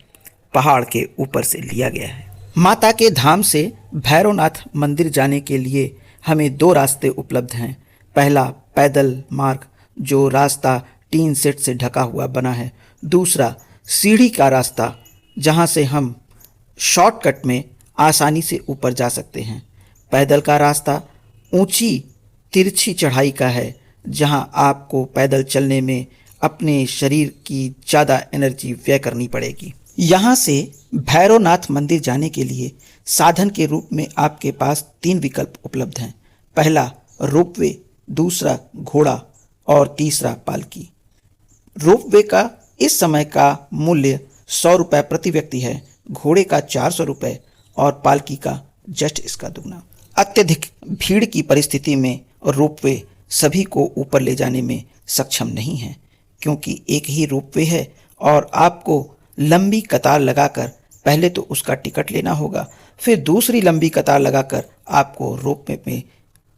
पहाड़ के ऊपर से लिया गया है। माता के धाम से भैरवनाथ मंदिर जाने के लिए हमें 2 रास्ते उपलब्ध हैं। पहला पैदल मार्ग, जो रास्ता टीन सेट से ढका हुआ बना है। दूसरा सीढ़ी का रास्ता, जहां से हम शॉर्टकट में आसानी से ऊपर जा सकते हैं। पैदल का रास्ता ऊंची तिरछी चढ़ाई का है, जहां आपको पैदल चलने में अपने शरीर की ज़्यादा एनर्जी व्यय करनी पड़ेगी। यहाँ से भैरवनाथ मंदिर जाने के लिए साधन के रूप में आपके पास 3 विकल्प उपलब्ध हैं। पहला रोपवे, दूसरा घोड़ा और तीसरा पालकी। रोपवे का इस समय का मूल्य 100 रुपये प्रति व्यक्ति है, घोड़े का 400 रुपये और पालकी का जस्ट इसका दुगना। अत्यधिक भीड़ की परिस्थिति में रोपवे सभी को ऊपर ले जाने में सक्षम नहीं है, क्योंकि एक ही रोपवे है और आपको लंबी कतार लगाकर पहले तो उसका टिकट लेना होगा, फिर दूसरी लंबी कतार लगाकर आपको रोपवे में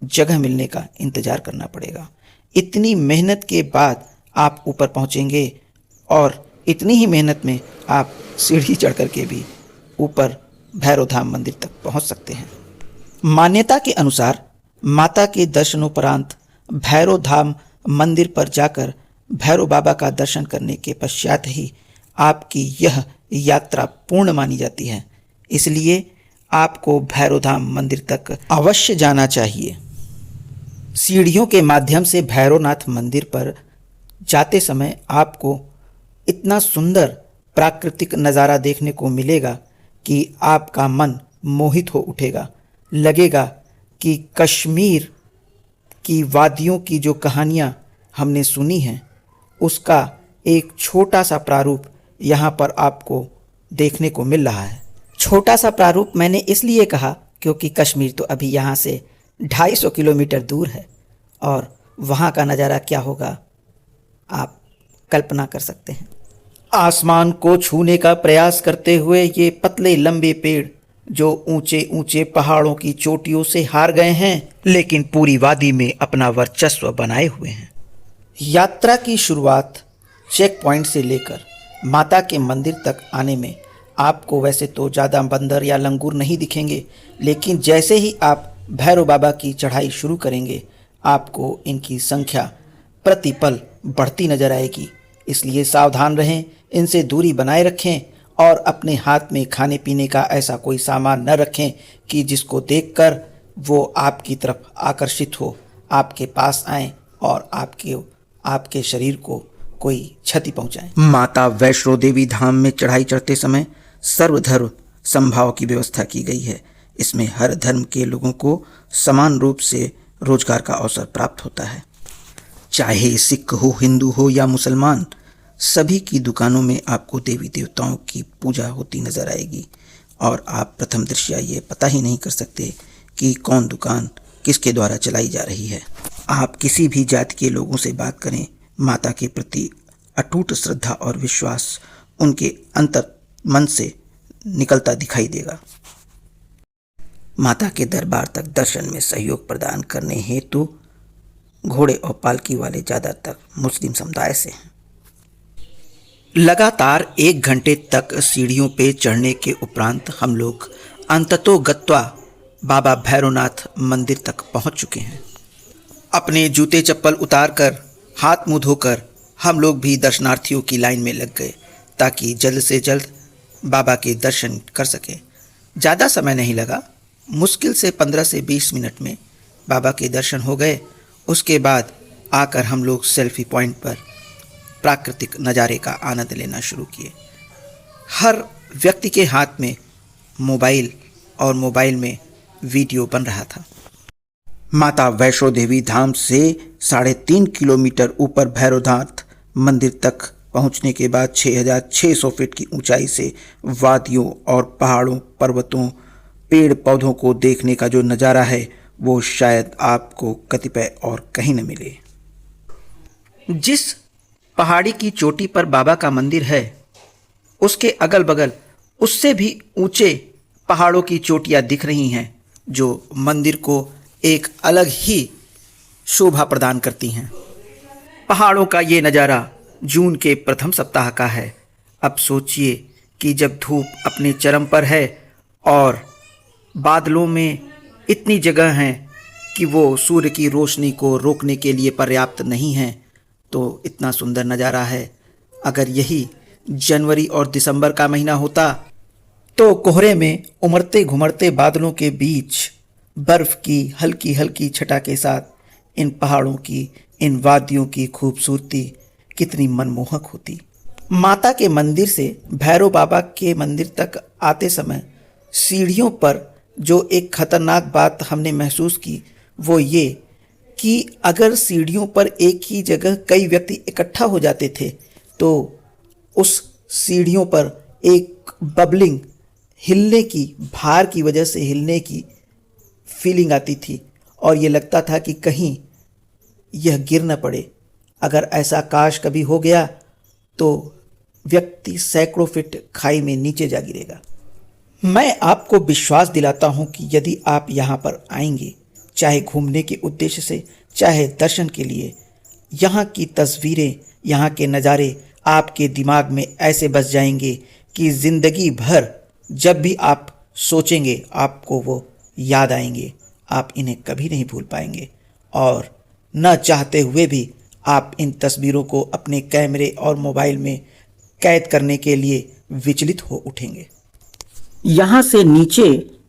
जगह मिलने का इंतज़ार करना पड़ेगा। इतनी मेहनत के बाद आप ऊपर पहुंचेंगे और इतनी ही मेहनत में आप सीढ़ी चढ़ कर के भी ऊपर भैरवधाम मंदिर तक पहुंच सकते हैं। मान्यता के अनुसार माता के दर्शनोपरांत भैरवधाम मंदिर पर जाकर भैरव बाबा का दर्शन करने के पश्चात ही आपकी यह यात्रा पूर्ण मानी जाती है। इसलिए आपको भैरवधाम मंदिर तक अवश्य जाना चाहिए। सीढ़ियों के माध्यम से भैरवनाथ मंदिर पर जाते समय आपको इतना सुंदर प्राकृतिक नज़ारा देखने को मिलेगा कि आपका मन मोहित हो उठेगा। लगेगा कि कश्मीर की वादियों की जो कहानियाँ हमने सुनी हैं, उसका एक छोटा सा प्रारूप यहाँ पर आपको देखने को मिल रहा है। छोटा सा प्रारूप मैंने इसलिए कहा क्योंकि कश्मीर तो अभी यहाँ से 250 किलोमीटर दूर है और वहाँ का नज़ारा क्या होगा आप कल्पना कर सकते हैं। आसमान को छूने का प्रयास करते हुए ये पतले लंबे पेड़ जो ऊंचे ऊंचे पहाड़ों की चोटियों से हार गए हैं, लेकिन पूरी वादी में अपना वर्चस्व बनाए हुए हैं। यात्रा की शुरुआत चेक पॉइंट से लेकर माता के मंदिर तक आने में आपको वैसे तो ज़्यादा बंदर या लंगूर नहीं दिखेंगे, लेकिन जैसे ही आप भैरव बाबा की चढ़ाई शुरू करेंगे आपको इनकी संख्या प्रतिपल बढ़ती नजर आएगी। इसलिए सावधान रहें, इनसे दूरी बनाए रखें और अपने हाथ में खाने पीने का ऐसा कोई सामान न रखें कि जिसको देखकर वो आपकी तरफ आकर्षित हो, आपके पास आएं और आपके शरीर को कोई क्षति पहुंचाए। माता वैष्णो देवी धाम में चढ़ाई चढ़ते समय सर्वधर्म समभाव की व्यवस्था की गई है। इसमें हर धर्म के लोगों को समान रूप से रोजगार का अवसर प्राप्त होता है। चाहे सिख हो, हिंदू हो या मुसलमान, सभी की दुकानों में आपको देवी देवताओं की पूजा होती नजर आएगी और आप प्रथम दृष्टया ये पता ही नहीं कर सकते कि कौन दुकान किसके द्वारा चलाई जा रही है। आप किसी भी जाति के लोगों से बात करें, माता के प्रति अटूट श्रद्धा और विश्वास उनके अंतर मन से निकलता दिखाई देगा। माता के दरबार तक दर्शन में सहयोग प्रदान करने हेतु घोड़े और पालकी वाले ज़्यादातर मुस्लिम समुदाय से हैं। लगातार 1 घंटे तक सीढ़ियों पे चढ़ने के उपरांत हम लोग अंततोगत्वा बाबा भैरवनाथ मंदिर तक पहुंच चुके हैं। अपने जूते चप्पल उतारकर हाथ मुंह धोकर हम लोग भी दर्शनार्थियों की लाइन में लग गए ताकि जल्द से जल्द बाबा के दर्शन कर सकें। ज़्यादा समय नहीं लगा, मुश्किल से 15 से 20 मिनट में बाबा के दर्शन हो गए। उसके बाद आकर हम लोग सेल्फी पॉइंट पर प्राकृतिक नज़ारे का आनंद लेना शुरू किए। हर व्यक्ति के हाथ में मोबाइल और मोबाइल में वीडियो बन रहा था। माता वैष्णो देवी धाम से 3.5 किलोमीटर ऊपर भैरवनाथ मंदिर तक पहुंचने के बाद 6,600 फीट की ऊंचाई से वादियों और पहाड़ों, पर्वतों, पेड़ पौधों को देखने का जो नज़ारा है वो शायद आपको कतिपय और कहीं न मिले। जिस पहाड़ी की चोटी पर बाबा का मंदिर है उसके अगल बगल उससे भी ऊंचे पहाड़ों की चोटियां दिख रही हैं जो मंदिर को एक अलग ही शोभा प्रदान करती हैं। पहाड़ों का ये नज़ारा जून के प्रथम सप्ताह का है। अब सोचिए कि जब धूप अपने चरम पर है और बादलों में इतनी जगह है कि वो सूर्य की रोशनी को रोकने के लिए पर्याप्त नहीं है, तो इतना सुंदर नज़ारा है। अगर यही जनवरी और दिसंबर का महीना होता तो कोहरे में उमड़ते घुमड़ते बादलों के बीच बर्फ़ की हल्की हल्की छटा के साथ इन पहाड़ों की, इन वादियों की खूबसूरती कितनी मनमोहक होती। माता के मंदिर से भैरव बाबा के मंदिर तक आते समय सीढ़ियों पर जो एक खतरनाक बात हमने महसूस की वो ये कि अगर सीढ़ियों पर एक ही जगह कई व्यक्ति इकट्ठा हो जाते थे तो उस सीढ़ियों पर एक बबलिंग, हिलने की, भार की वजह से हिलने की फीलिंग आती थी और ये लगता था कि कहीं यह गिर न पड़े। अगर ऐसा काश कभी हो गया तो व्यक्ति सैकड़ों फीट खाई में नीचे जा गिरेगा। मैं आपको विश्वास दिलाता हूं कि यदि आप यहाँ पर आएंगे, चाहे घूमने के उद्देश्य से, चाहे दर्शन के लिए, यहाँ की तस्वीरें, यहाँ के नज़ारे आपके दिमाग में ऐसे बस जाएंगे कि ज़िंदगी भर जब भी आप सोचेंगे आपको वो याद आएंगे। आप इन्हें कभी नहीं भूल पाएंगे और न चाहते हुए भी आप इन तस्वीरों को अपने कैमरे और मोबाइल में कैद करने के लिए विचलित हो उठेंगे। यहाँ से नीचे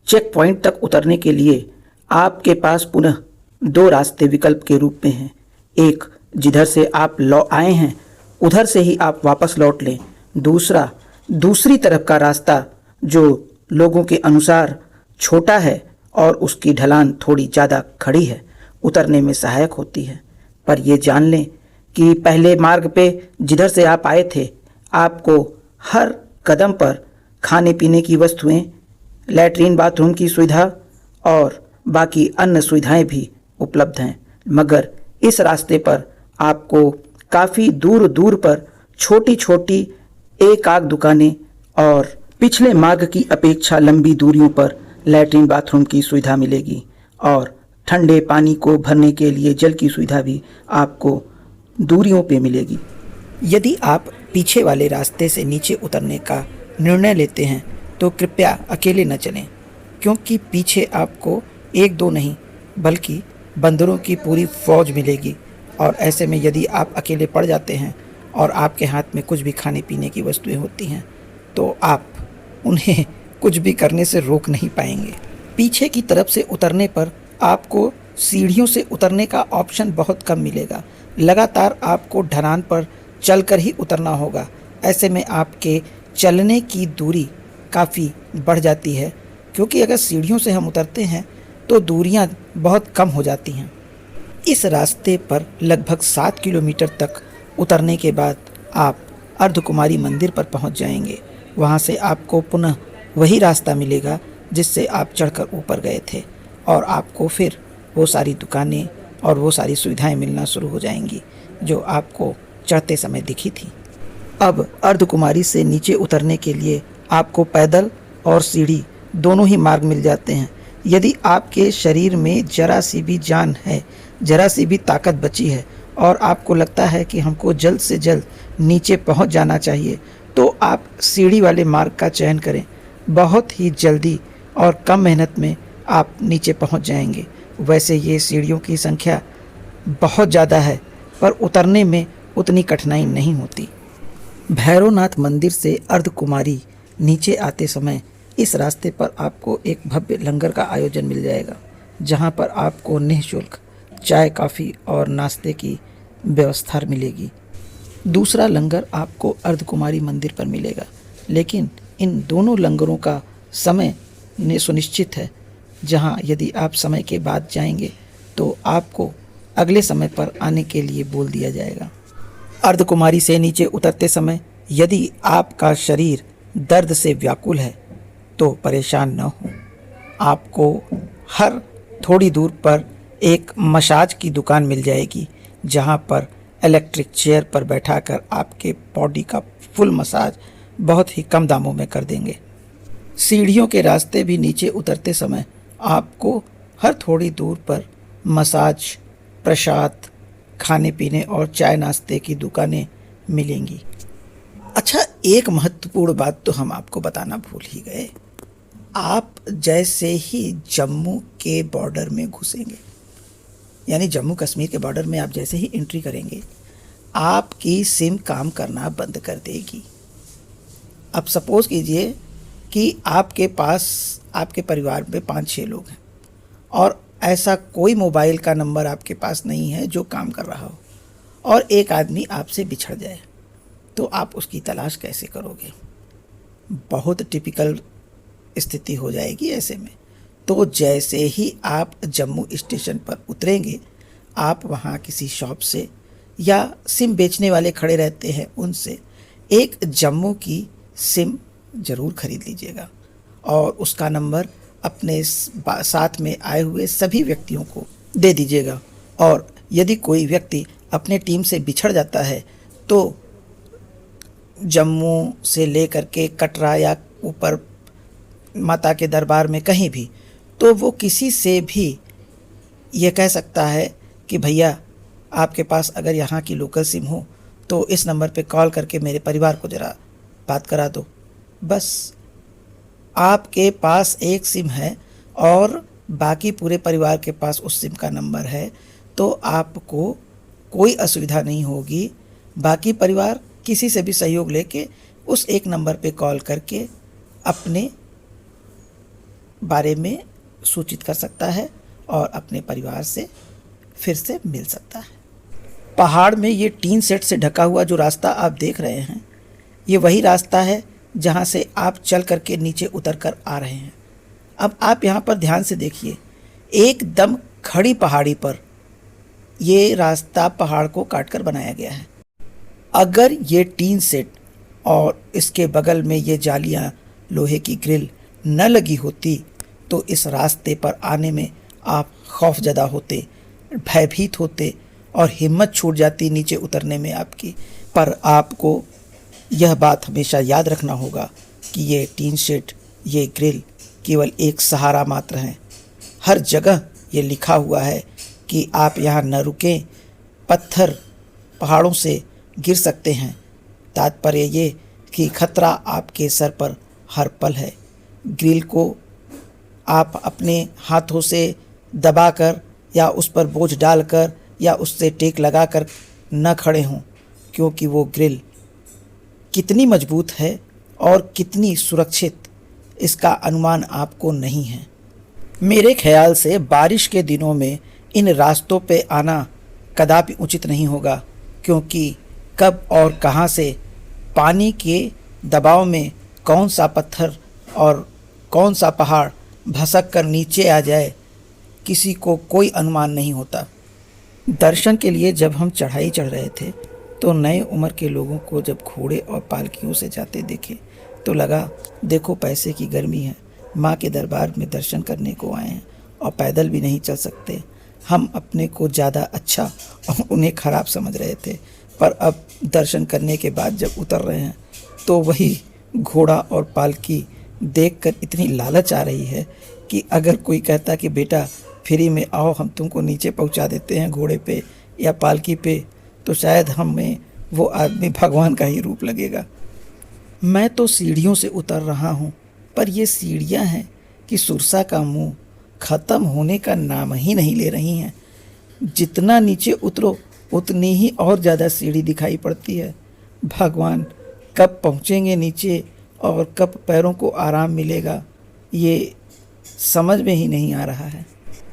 चेक पॉइंट तक उतरने के लिए आपके पास पुनः दो रास्ते विकल्प के रूप में हैं। एक, जिधर से आप आए हैं उधर से ही आप वापस लौट लें। दूसरा, दूसरी तरफ का रास्ता जो लोगों के अनुसार छोटा है और उसकी ढलान थोड़ी ज़्यादा खड़ी है, उतरने में सहायक होती है। पर ये जान लें कि पहले मार्ग पे जिधर से आप आए थे आपको हर कदम पर खाने पीने की वस्तुएं, लैट्रीन बाथरूम की सुविधा और बाकी अन्य सुविधाएं भी उपलब्ध हैं। मगर इस रास्ते पर आपको काफ़ी दूर दूर पर छोटी छोटी एक आध दुकानें और पिछले मार्ग की अपेक्षा लंबी दूरियों पर लैट्रीन बाथरूम की सुविधा मिलेगी और ठंडे पानी को भरने के लिए जल की सुविधा भी आपको दूरियों पे मिलेगी। यदि आप पीछे वाले रास्ते से नीचे उतरने का निर्णय लेते हैं तो कृपया अकेले न चलें, क्योंकि पीछे आपको एक दो नहीं बल्कि बंदरों की पूरी फौज मिलेगी और ऐसे में यदि आप अकेले पड़ जाते हैं और आपके हाथ में कुछ भी खाने पीने की वस्तुएं होती हैं तो आप उन्हें कुछ भी करने से रोक नहीं पाएंगे। पीछे की तरफ से उतरने पर आपको सीढ़ियों से उतरने का ऑप्शन बहुत कम मिलेगा। लगातार आपको ढलान पर चलकर ही उतरना होगा। ऐसे में आपके चलने की दूरी काफ़ी बढ़ जाती है, क्योंकि अगर सीढ़ियों से हम उतरते हैं तो दूरियां बहुत कम हो जाती हैं। इस रास्ते पर लगभग 7 किलोमीटर तक उतरने के बाद आप अर्धकुमारी मंदिर पर पहुंच जाएंगे। वहां से आपको पुनः वही रास्ता मिलेगा जिससे आप चढ़कर ऊपर गए थे और आपको फिर वो सारी दुकानें और वो सारी सुविधाएं मिलना शुरू हो जाएंगी जो आपको चढ़ते समय दिखी थी। अब अर्धकुमारी से नीचे उतरने के लिए आपको पैदल और सीढ़ी दोनों ही मार्ग मिल जाते हैं। यदि आपके शरीर में जरा सी भी जान है, जरा सी भी ताकत बची है और आपको लगता है कि हमको जल्द से जल्द नीचे पहुंच जाना चाहिए तो आप सीढ़ी वाले मार्ग का चयन करें। बहुत ही जल्दी और कम मेहनत में आप नीचे पहुंच जाएंगे। वैसे ये सीढ़ियों की संख्या बहुत ज़्यादा है पर उतरने में उतनी कठिनाई नहीं होती। भैरवनाथ मंदिर से अर्धकुमारी नीचे आते समय इस रास्ते पर आपको एक भव्य लंगर का आयोजन मिल जाएगा, जहां पर आपको निःशुल्क चाय, कॉफ़ी और नाश्ते की व्यवस्था मिलेगी। दूसरा लंगर आपको अर्धकुमारी मंदिर पर मिलेगा, लेकिन इन दोनों लंगरों का समय सुनिश्चित है, जहां यदि आप समय के बाद जाएंगे तो आपको अगले समय पर आने के लिए बोल दिया जाएगा। अर्धकुमारी से नीचे उतरते समय यदि आपका शरीर दर्द से व्याकुल है तो परेशान न हो। आपको हर थोड़ी दूर पर एक मसाज की दुकान मिल जाएगी, जहां पर इलेक्ट्रिक चेयर पर बैठाकर आपके बॉडी का फुल मसाज बहुत ही कम दामों में कर देंगे। सीढ़ियों के रास्ते भी नीचे उतरते समय आपको हर थोड़ी दूर पर मसाज, प्रसाद, खाने पीने और चाय नाश्ते की दुकानें मिलेंगी। अच्छा, एक महत्वपूर्ण बात तो हम आपको बताना भूल ही गए। आप जैसे ही जम्मू के बॉर्डर में घुसेंगे, यानी जम्मू कश्मीर के बॉर्डर में आप जैसे ही एंट्री करेंगे, आपकी सिम काम करना बंद कर देगी। अब सपोज कीजिए कि आपके पास आपके परिवार में 5-6 लोग हैं और ऐसा कोई मोबाइल का नंबर आपके पास नहीं है जो काम कर रहा हो, और एक आदमी आपसे बिछड़ जाए, तो आप उसकी तलाश कैसे करोगे? बहुत टिपिकल स्थिति हो जाएगी ऐसे में। तो जैसे ही आप जम्मू स्टेशन पर उतरेंगे, आप वहाँ किसी शॉप से या सिम बेचने वाले खड़े रहते हैं, उनसे एक जम्मू की सिम ज़रूर खरीद लीजिएगा और उसका नंबर अपने साथ में आए हुए सभी व्यक्तियों को दे दीजिएगा। और यदि कोई व्यक्ति अपने टीम से बिछड़ जाता है तो जम्मू से लेकर के कटरा या ऊपर माता के दरबार में कहीं भी, तो वो किसी से भी ये कह सकता है कि भैया आपके पास अगर यहाँ की लोकल सिम हो तो इस नंबर पे कॉल करके मेरे परिवार को ज़रा बात करा दो। बस आपके पास एक सिम है और बाकी पूरे परिवार के पास उस सिम का नंबर है, तो आपको कोई असुविधा नहीं होगी। बाकी परिवार किसी से भी सहयोग लेके उस एक नंबर पे कॉल करके अपने बारे में सूचित कर सकता है और अपने परिवार से फिर से मिल सकता है। पहाड़ में ये टीन सेट से ढका हुआ जो रास्ता आप देख रहे हैं, ये वही रास्ता है जहाँ से आप चल करके नीचे उतर कर आ रहे हैं। अब आप यहाँ पर ध्यान से देखिए, एकदम खड़ी पहाड़ी पर ये रास्ता पहाड़ को काटकर बनाया गया है। अगर ये टीन सेट और इसके बगल में ये जालियाँ, लोहे की ग्रिल न लगी होती तो इस रास्ते पर आने में आप खौफजदा होते, भयभीत होते और हिम्मत छूट जाती नीचे उतरने में आपकी। पर आपको यह बात हमेशा याद रखना होगा कि ये टीन शेड, ये ग्रिल केवल एक सहारा मात्र हैं। हर जगह ये लिखा हुआ है कि आप यहाँ न रुकें, पत्थर पहाड़ों से गिर सकते हैं। तात्पर्य ये कि खतरा आपके सर पर हर पल है। ग्रिल को आप अपने हाथों से दबाकर या उस पर बोझ डालकर या उससे टेक लगाकर न खड़े हों, क्योंकि वो ग्रिल कितनी मजबूत है और कितनी सुरक्षित, इसका अनुमान आपको नहीं है। मेरे ख्याल से बारिश के दिनों में इन रास्तों पे आना कदापि उचित नहीं होगा, क्योंकि कब और कहां से पानी के दबाव में कौन सा पत्थर और कौन सा पहाड़ भसक कर नीचे आ जाए, किसी को कोई अनुमान नहीं होता। दर्शन के लिए जब हम चढ़ाई चढ़ रहे थे तो नए उम्र के लोगों को जब घोड़े और पालकियों से जाते देखे तो लगा देखो पैसे की गर्मी है, माँ के दरबार में दर्शन करने को आए हैं और पैदल भी नहीं चल सकते। हम अपने को ज़्यादा अच्छा और उन्हें ख़राब समझ रहे थे, पर अब दर्शन करने के बाद जब उतर रहे हैं तो वही घोड़ा और पालकी देखकर इतनी लालच आ रही है कि अगर कोई कहता कि बेटा फ्री में आओ, हम तुमको नीचे पहुंचा देते हैं घोड़े पे या पालकी पे, तो शायद हमें वो आदमी भगवान का ही रूप लगेगा। मैं तो सीढ़ियों से उतर रहा हूँ, पर ये सीढ़ियाँ हैं कि सुरसा का मुंह ख़त्म होने का नाम ही नहीं ले रही हैं। जितना नीचे उतरो उतनी ही और ज़्यादा सीढ़ी दिखाई पड़ती है। भगवान कब पहुँचेंगे नीचे और कब पैरों को आराम मिलेगा, ये समझ में ही नहीं आ रहा है।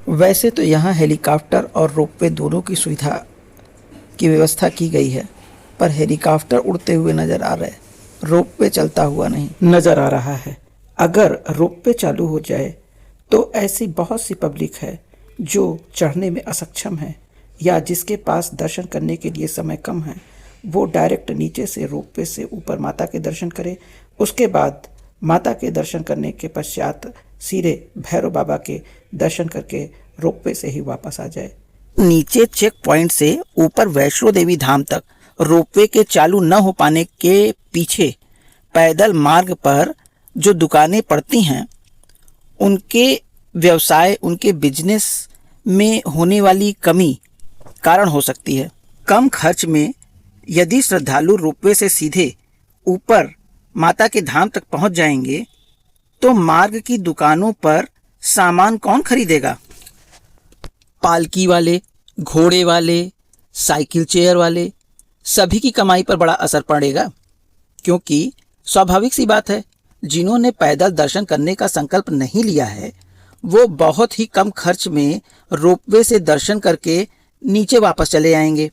वैसे तो यहाँ हेलीकॉप्टर और रोपवे दोनों की सुविधा की व्यवस्था की गई है, पर हेलीकॉप्टर उड़ते हुए नज़र आ रहे, रोपवे चलता हुआ नहीं नज़र आ रहा है। अगर रोपवे चालू हो जाए तो ऐसी बहुत सी पब्लिक है जो चढ़ने में असक्षम है या जिसके पास दर्शन करने के लिए समय कम है, वो डायरेक्ट नीचे से रोपवे से ऊपर माता के दर्शन करे। उसके बाद माता के दर्शन करने के पश्चात सीधे भैरव बाबा के दर्शन करके रोपवे से ही वापस आ जाए। नीचे चेक पॉइंट से ऊपर वैष्णो देवी धाम तक रोपवे के चालू न हो पाने के पीछे पैदल मार्ग पर जो दुकानें पड़ती हैं, उनके व्यवसाय, उनके बिजनेस में होने वाली कमी कारण हो सकती है। कम खर्च में यदि श्रद्धालु रोपवे से सीधे ऊपर माता के धाम तक पहुंच जाएंगे तो मार्ग की दुकानों पर सामान कौन खरीदेगा? पालकी वाले, घोड़े वाले, साइकिल चेयर वाले, सभी की कमाई पर बड़ा असर पड़ेगा, क्योंकि स्वाभाविक सी बात है, जिन्होंने पैदल दर्शन करने का संकल्प नहीं लिया है वो बहुत ही कम खर्च में रोपवे से दर्शन करके नीचे वापस चले आएंगे।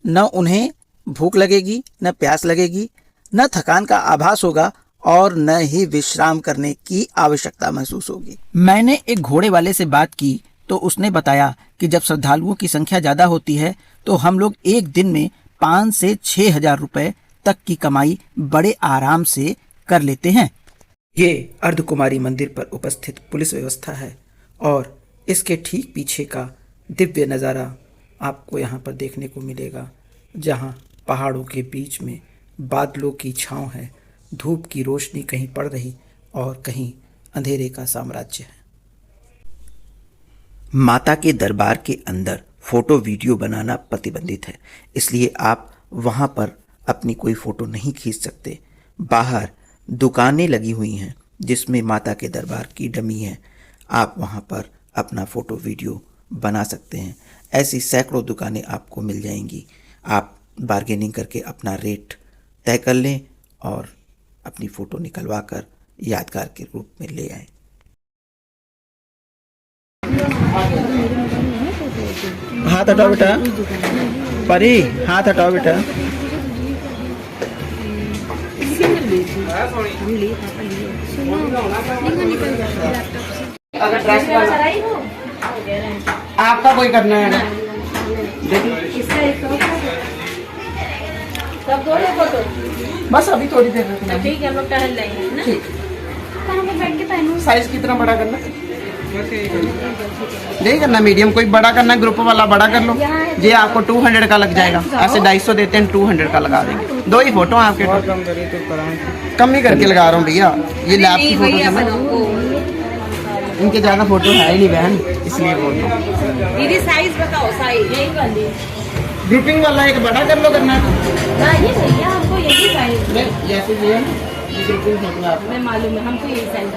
न उन्हें भूख लगेगी, न प्यास लगेगी, न थकान का आभास होगा और न ही विश्राम करने की आवश्यकता महसूस होगी। मैंने एक घोड़े वाले से बात की तो उसने बताया कि जब श्रद्धालुओं की संख्या ज़्यादा होती है तो हम लोग एक दिन में 5 से 6 हजार रुपए तक की कमाई बड़े आराम से कर लेते हैं। ये अर्धकुमारी मंदिर पर उपस्थित पुलिस व्यवस्था है और इसके ठीक पीछे का दिव्य नज़ारा आपको यहाँ पर देखने को मिलेगा, जहाँ पहाड़ों के बीच में बादलों की छांव है, धूप की रोशनी कहीं पड़ रही और कहीं अंधेरे का साम्राज्य है। माता के दरबार के अंदर फोटो वीडियो बनाना प्रतिबंधित है, इसलिए आप वहां पर अपनी कोई फोटो नहीं खींच सकते। बाहर दुकानें लगी हुई हैं जिसमें माता के दरबार की डमी है, आप वहां पर अपना फोटो वीडियो बना सकते हैं। ऐसी सैकड़ों दुकानें आपको मिल जाएंगी। आप बार्गेनिंग करके अपना रेट तय कर लें और अपनी फ़ोटो निकलवा कर यादगार के रूप में ले आएं। हाथ हटाओ बेटा, परी हाथ हटाओ बेटा। आपका कोई करना है? बस अभी थोड़ी देर में ठीक है, हम लोग टहल लेंगे ना। कहाँ पे बैठ के पहनूं? साइज कितना बड़ा करना? नहीं करना मीडियम, कोई बड़ा करना ग्रुप वाला बड़ा कर लो। ये आपको 200 का लग जाएगा, ऐसे 250 देते हैं, 200 का लगा देंगे। 2 ही फोटो हैं आपके, कम ही करके लगा रहा हूँ भैया। ये लैब की फोटो, इनके ज्यादा फोटो है ही नहीं बहन, इसलिए बोल रहा हूँ। दीदी साइज बताओ, साइज यही वाली ग्रुपिंग वाला एक बड़ा कर लो करना है। ये भैया हमको यही साइज जैसे ये ग्रुपिंग फोटो है, मैं मालूम है, हमको यही साइज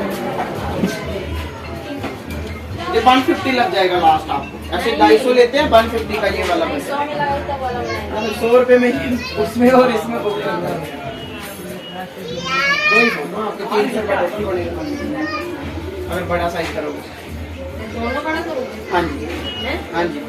ये 150 लग जाएगा लास्ट आपको। ऐसे 250 लेते हैं, 150 का ये वाला 100 रुपए में उसमें और इसमें दो ही फोटो आपके 300 का पड़ेगा अगर बड़ा साइज करोगे। दोनों बड़ा करोगे? हाँ जी, हाँ जी।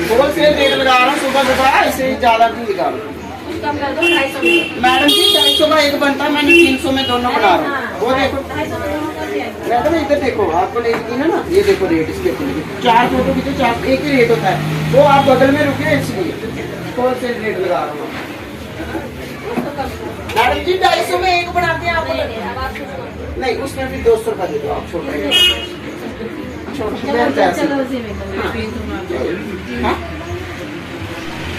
होलसेल रेट लगा रहा हूँ सुबह सुबह, इसे ज़्यादा नहीं लगा रहा हूँ। कम कर दो, 250 मैडम जी 250 का एक बनता है, मैंने 300 में दोनों बना रहा हूँ। वो देखो मैडम इधर देखो, आपको नहीं दी है ना, ये देखो रेट इसके 4 फोटो खींचो, 4 एक ही रेट होता है। वो आप बगल में रुके इसलिए होलसेल रेट लगा रहा हूँ। मैडम जी 250 में एक बनाते हैं आपको नहीं, उसमें भी 200 का दे दो आप।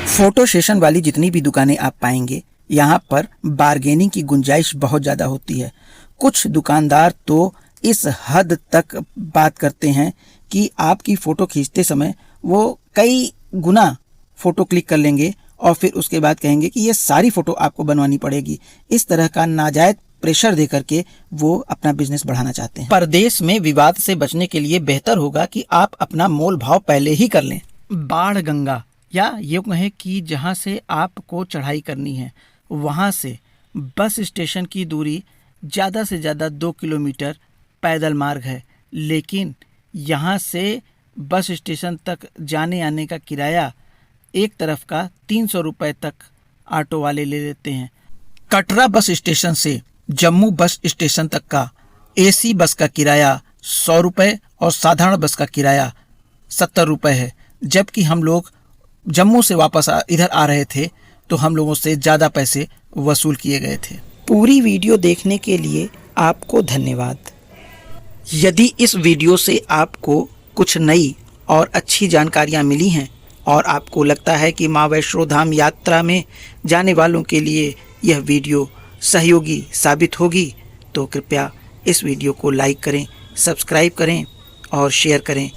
फोटो सेशन वाली जितनी भी दुकानें आप पाएंगे, यहाँ पर बार्गेनिंग की गुंजाइश बहुत ज़्यादा होती है। कुछ दुकानदार तो इस हद तक बात करते हैं कि आपकी फ़ोटो खींचते समय वो कई गुना फ़ोटो क्लिक कर लेंगे और फिर उसके बाद कहेंगे कि ये सारी फ़ोटो आपको बनवानी पड़ेगी। इस तरह का नाजायज़ प्रेशर दे करके वो अपना बिजनेस बढ़ाना चाहते हैं। परदेश में विवाद से बचने के लिए बेहतर होगा कि आप अपना मोल भाव पहले ही कर लें। बाढ़ गंगा, या ये कहें कि जहाँ से आपको चढ़ाई करनी है वहाँ से बस स्टेशन की दूरी ज़्यादा से ज़्यादा 2 किलोमीटर पैदल मार्ग है, लेकिन यहाँ से बस स्टेशन तक जाने आने का किराया एक तरफ का 300 रुपये तक ऑटो वाले ले लेते हैं। कटरा बस स्टेशन से जम्मू बस स्टेशन तक का एसी बस का किराया 100 रुपये और साधारण बस का किराया 70 रुपये है। जबकि हम लोग जम्मू से वापस इधर आ रहे थे तो हम लोगों से ज़्यादा पैसे वसूल किए गए थे। पूरी वीडियो देखने के लिए आपको धन्यवाद। यदि इस वीडियो से आपको कुछ नई और अच्छी जानकारियाँ मिली हैं और आपको लगता है कि माँ वैष्णो धाम यात्रा में जाने वालों के लिए यह वीडियो सहयोगी साबित होगी, तो कृपया इस वीडियो को लाइक करें, सब्सक्राइब करें और शेयर करें।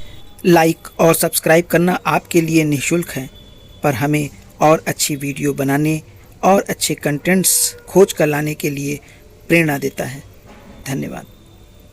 लाइक और सब्सक्राइब करना आपके लिए निःशुल्क है, पर हमें और अच्छी वीडियो बनाने और अच्छे कंटेंट्स खोज कर लाने के लिए प्रेरणा देता है। धन्यवाद।